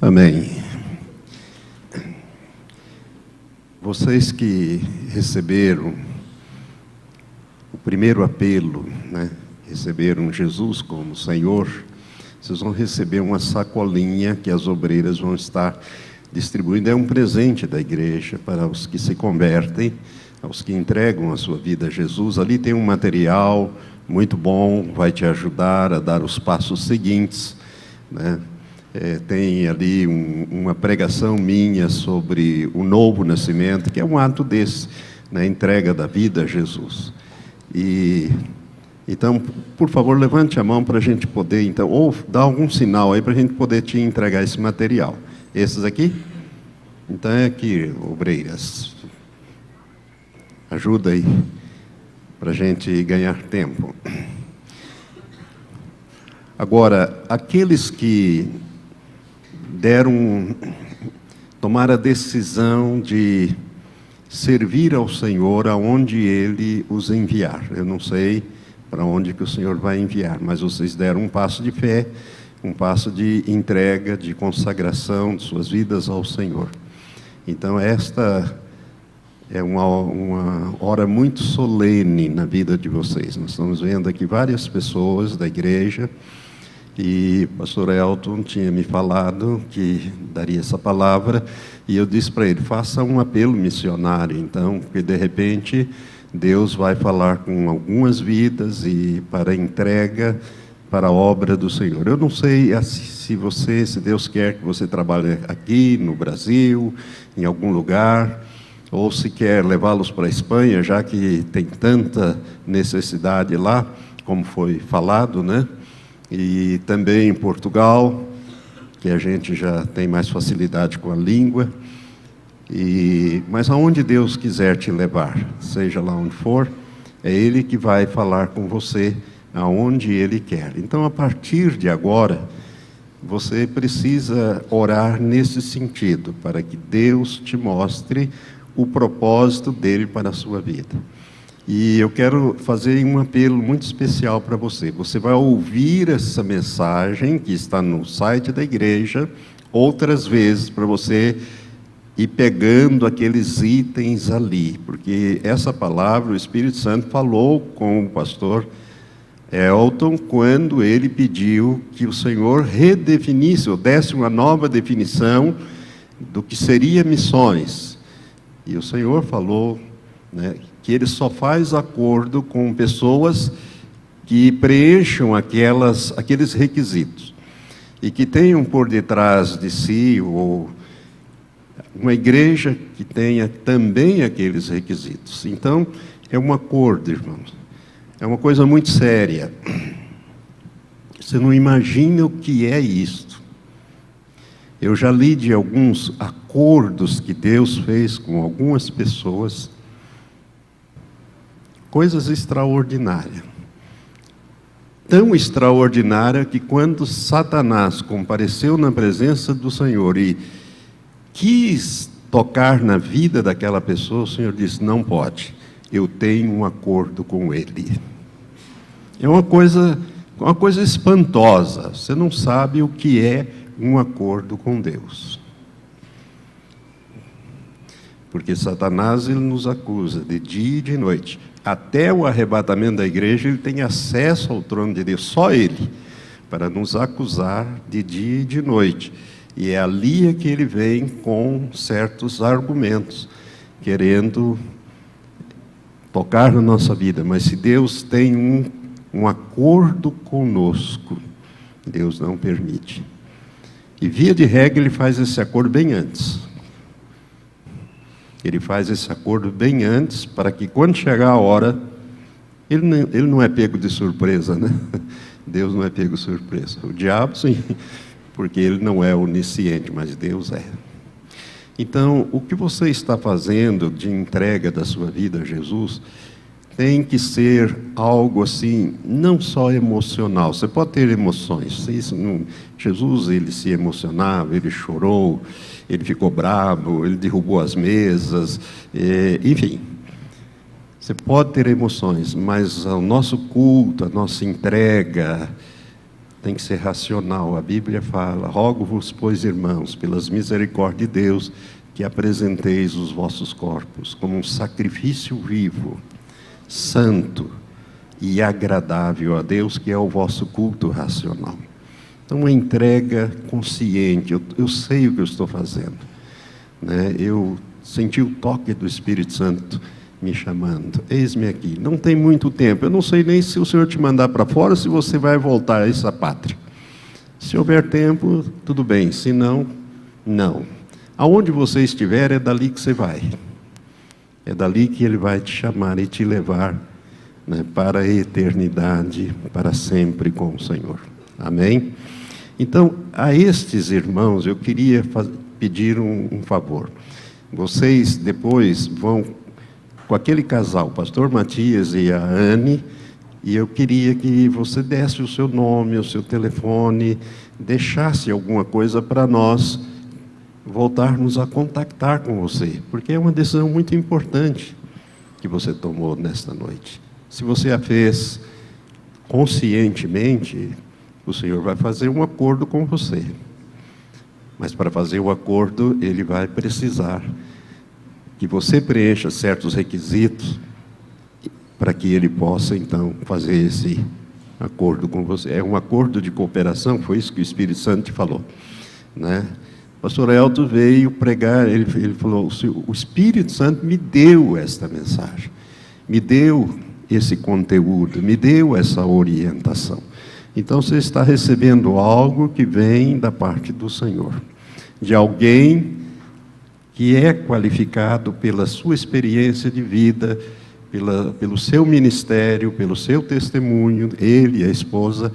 S3: Amém. Vocês que receberam o primeiro apelo, né? Receberam Jesus como Senhor, vocês vão receber uma sacolinha que as obreiras vão estar distribuindo. É um presente da igreja para os que se convertem, aos que entregam a sua vida a Jesus. Ali tem um material muito bom, vai te ajudar a dar os passos seguintes, né? Tem ali uma pregação minha sobre o novo nascimento, que é um ato desse, na entrega da vida a Jesus. Então, por favor, levante a mão para a gente poder, então, ou dar algum sinal aí para a gente poder te entregar esse material. Esses aqui? Então é aqui, obreiras. Ajuda aí, para a gente ganhar tempo. Agora, aqueles que tomar a decisão de servir ao Senhor aonde Ele os enviar. Eu não sei para onde que o Senhor vai enviar, mas vocês deram um passo de fé, um passo de entrega, de consagração de suas vidas ao Senhor. Então, esta é uma hora muito solene na vida de vocês. Nós estamos vendo aqui várias pessoas da igreja, e o pastor Elton tinha me falado que daria essa palavra, e eu disse para ele, faça um apelo missionário, então, porque de repente Deus vai falar com algumas vidas e para entrega, para a obra do Senhor. Eu não sei se Deus quer que você trabalhe aqui no Brasil, em algum lugar, ou se quer levá-los para a Espanha, já que tem tanta necessidade lá, como foi falado, né? E também em Portugal, que a gente já tem mais facilidade com a língua. Mas aonde Deus quiser te levar, seja lá onde for, é Ele que vai falar com você aonde Ele quer. Então, a partir de agora, você precisa orar nesse sentido, para que Deus te mostre o propósito dele para a sua vida. E eu quero fazer um apelo muito especial para você. Você vai ouvir essa mensagem que está no site da igreja outras vezes, para você ir pegando aqueles itens ali, porque essa palavra o Espírito Santo falou com o pastor Elton quando ele pediu que o Senhor redefinisse, ou desse uma nova definição do que seria missões. E o Senhor falou, né, que Ele só faz acordo com pessoas que preencham aqueles requisitos e que tenham por detrás de si ou uma igreja que tenha também aqueles requisitos. Então, é um acordo, irmãos. É uma coisa muito séria. Você não imagina o que é isto. Eu já li de alguns acordos que Deus fez com algumas pessoas, coisas extraordinárias. Tão extraordinária que quando Satanás compareceu na presença do Senhor e quis tocar na vida daquela pessoa, o Senhor disse, não pode, eu tenho um acordo com ele. É uma coisa espantosa, você não sabe o que é um acordo com Deus. Porque Satanás, ele nos acusa de dia e de noite. Até o arrebatamento da igreja, ele tem acesso ao trono de Deus, só ele, para nos acusar de dia e de noite. E é ali que ele vem com certos argumentos, querendo tocar na nossa vida. Mas se Deus tem um acordo conosco, Deus não permite. E via de regra, ele faz esse acordo bem antes. Ele faz esse acordo bem antes, para que quando chegar a hora, ele não é pego de surpresa, né? Deus não é pego de surpresa. O diabo, sim, porque ele não é onisciente, mas Deus é. Então, o que você está fazendo de entrega da sua vida a Jesus, tem que ser algo assim, não só emocional. Você pode ter emoções. Jesus, ele se emocionava, ele chorou, ele ficou bravo, ele derrubou as mesas, enfim. Você pode ter emoções, mas o nosso culto, a nossa entrega, tem que ser racional. A Bíblia fala, rogo-vos, pois, irmãos, pelas misericórdias de Deus, que apresenteis os vossos corpos como um sacrifício vivo, santo e agradável a Deus, que é o vosso culto racional. Então, uma entrega consciente. Eu sei o que eu estou fazendo, né? Eu senti o toque do Espírito Santo me chamando. Eis-me aqui. Não tem muito tempo. Eu não sei nem se o Senhor te mandar para fora, se você vai voltar a essa pátria. Se houver tempo, tudo bem. Se não, não. Aonde você estiver, é dali que você vai. É dali que Ele vai te chamar e te levar, né, para a eternidade, para sempre com o Senhor. Amém? Então, a estes irmãos, eu queria pedir um favor. Vocês depois vão com aquele casal, o pastor Matias e a Anne, e eu queria que você desse o seu nome, o seu telefone, deixasse alguma coisa para nós voltarmos a contactar com você, porque é uma decisão muito importante que você tomou nesta noite. Se você a fez conscientemente, o Senhor vai fazer um acordo com você. Mas para fazer o acordo, Ele vai precisar que você preencha certos requisitos para que Ele possa, então, fazer esse acordo com você. É um acordo de cooperação, foi isso que o Espírito Santo te falou, né? O pastor Elton veio pregar, ele falou, o Espírito Santo me deu esta mensagem, me deu esse conteúdo, me deu essa orientação. Então, você está recebendo algo que vem da parte do Senhor, de alguém que é qualificado pela sua experiência de vida, pelo seu ministério, pelo seu testemunho, ele e a esposa,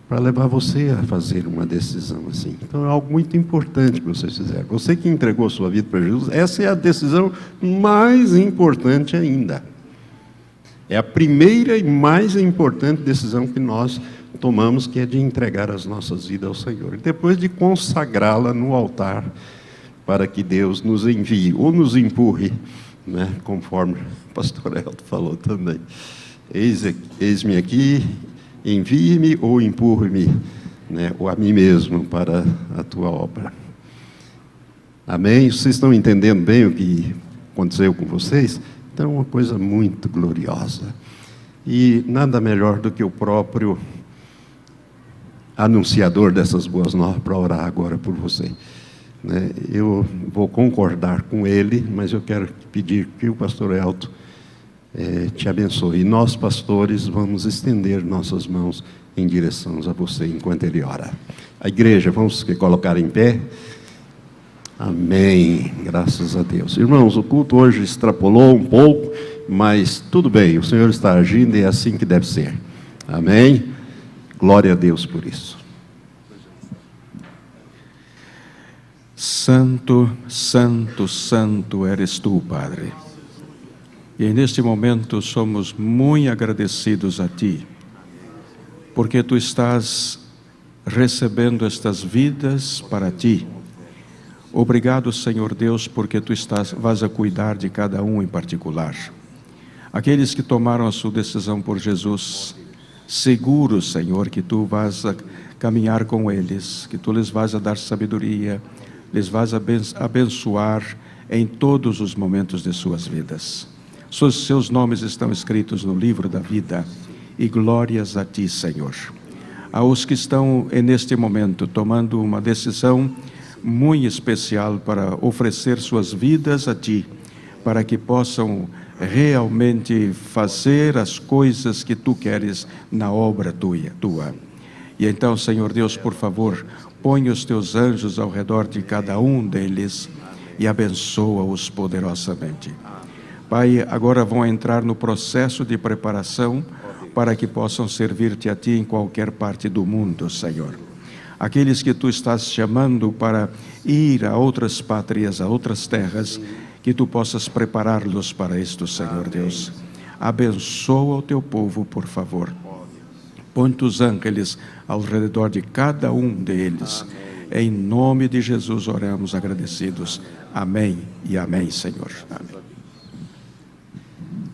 S3: para levar você a fazer uma decisão assim. Então, é algo muito importante que vocês fizeram. Você que entregou sua vida para Jesus, essa é a decisão mais importante ainda. É a primeira e mais importante decisão que nós tomamos, que é de entregar as nossas vidas ao Senhor. E depois de consagrá-la no altar, para que Deus nos envie, ou nos empurre, né, conforme o pastor Elton falou também. Eis-me aqui, envie-me ou empurre-me, né, ou a mim mesmo para a tua obra. Amém? Vocês estão entendendo bem o que aconteceu com vocês? Então, é uma coisa muito gloriosa. E nada melhor do que o próprio anunciador dessas boas novas para orar agora por você, né? Eu vou concordar com ele, mas eu quero pedir que o pastor Elton te abençoe. E nós, pastores, vamos estender nossas mãos em direção a você enquanto ele ora. A igreja, vamos se colocar em pé. Amém, graças a Deus. Irmãos, o culto hoje extrapolou um pouco, mas tudo bem, o Senhor está agindo e é assim que deve ser. Amém? Glória a Deus por isso.
S1: Santo, santo, santo eres tu, Padre. E neste momento somos muito agradecidos a Ti, porque Tu estás recebendo estas vidas para Ti. Obrigado, Senhor Deus, porque Tu vais a cuidar de cada um em particular. Aqueles que tomaram a sua decisão por Jesus, seguro, Senhor, que Tu vais a caminhar com eles, que Tu lhes vais a dar sabedoria, lhes vais a abençoar em todos os momentos de suas vidas. Seus nomes estão escritos no livro da vida, e glórias a Ti, Senhor. Aos que estão neste momento tomando uma decisão muito especial para oferecer suas vidas a Ti, para que possam realmente fazer as coisas que Tu queres na obra tua. E então, Senhor Deus, por favor, põe os Teus anjos ao redor de cada um deles e abençoa-os poderosamente. Pai, agora vão entrar no processo de preparação para que possam servir-te a Ti em qualquer parte do mundo, Senhor. Aqueles que Tu estás chamando para ir a outras pátrias, a outras terras, que Tu possas preparar-los para isto, Senhor Deus. Abençoa o Teu povo, por favor. Põe Tus ángeles ao redor de cada um deles. Em nome de Jesus oramos agradecidos. Amém e amém, Senhor. Amém.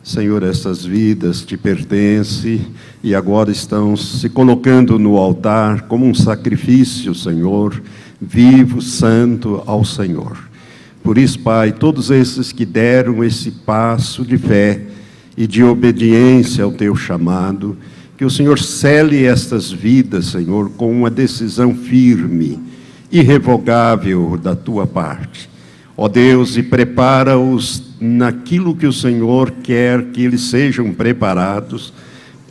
S3: Senhor, essas vidas te pertencem e agora estão se colocando no altar como um sacrifício, Senhor, vivo, santo ao Senhor. Por isso, Pai, todos esses que deram esse passo de fé e de obediência ao Teu chamado, que o Senhor cele estas vidas, Senhor, com uma decisão firme, irrevogável da Tua parte. Ó Deus, e prepara-os naquilo que o Senhor quer que eles sejam preparados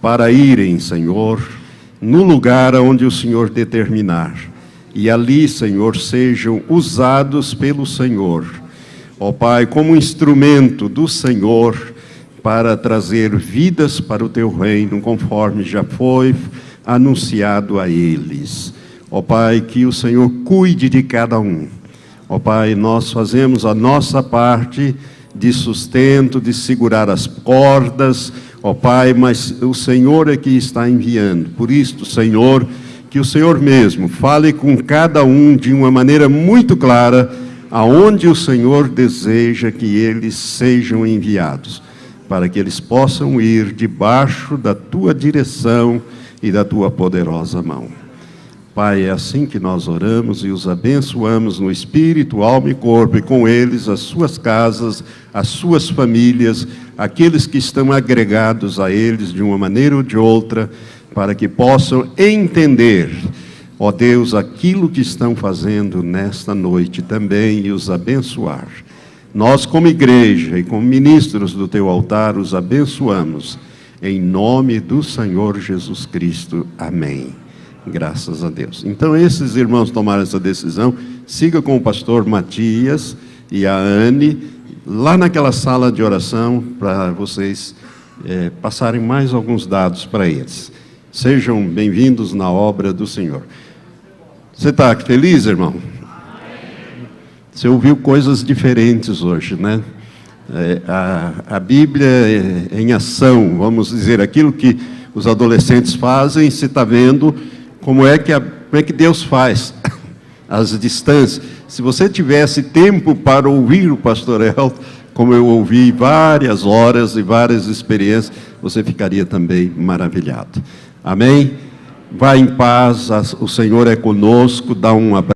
S3: para irem, Senhor, no lugar onde o Senhor determinar. E ali, Senhor, sejam usados pelo Senhor, ó Pai, como instrumento do Senhor para trazer vidas para o Teu reino, conforme já foi anunciado a eles. Ó Pai, que o Senhor cuide de cada um. Ó Pai, nós fazemos a nossa parte de sustento, de segurar as cordas, ó Pai, mas o Senhor é que está enviando. Por isto, Senhor, que o Senhor mesmo fale com cada um de uma maneira muito clara, aonde o Senhor deseja que eles sejam enviados, para que eles possam ir debaixo da Tua direção e da Tua poderosa mão. Pai, é assim que nós oramos e os abençoamos no espírito, alma e corpo, e com eles as suas casas, as suas famílias, aqueles que estão agregados a eles de uma maneira ou de outra, para que possam entender, ó Deus, aquilo que estão fazendo nesta noite também e os abençoar. Nós, como igreja e como ministros do teu altar, os abençoamos, em nome do Senhor Jesus Cristo. Amém. Graças a Deus. Então, esses irmãos tomaram essa decisão. Siga com o pastor Matias e a Anne, lá naquela sala de oração, para vocês passarem mais alguns dados para eles. Sejam bem-vindos na obra do Senhor. Você está feliz, irmão? Você ouviu coisas diferentes hoje, né? A Bíblia em ação, vamos dizer, aquilo que os adolescentes fazem, você está vendo como é que Deus faz as distâncias. Se você tivesse tempo para ouvir o pastor Elton, como eu ouvi várias horas e várias experiências, você ficaria também maravilhado. Amém? Vá em paz, o Senhor é conosco, dá um abraço.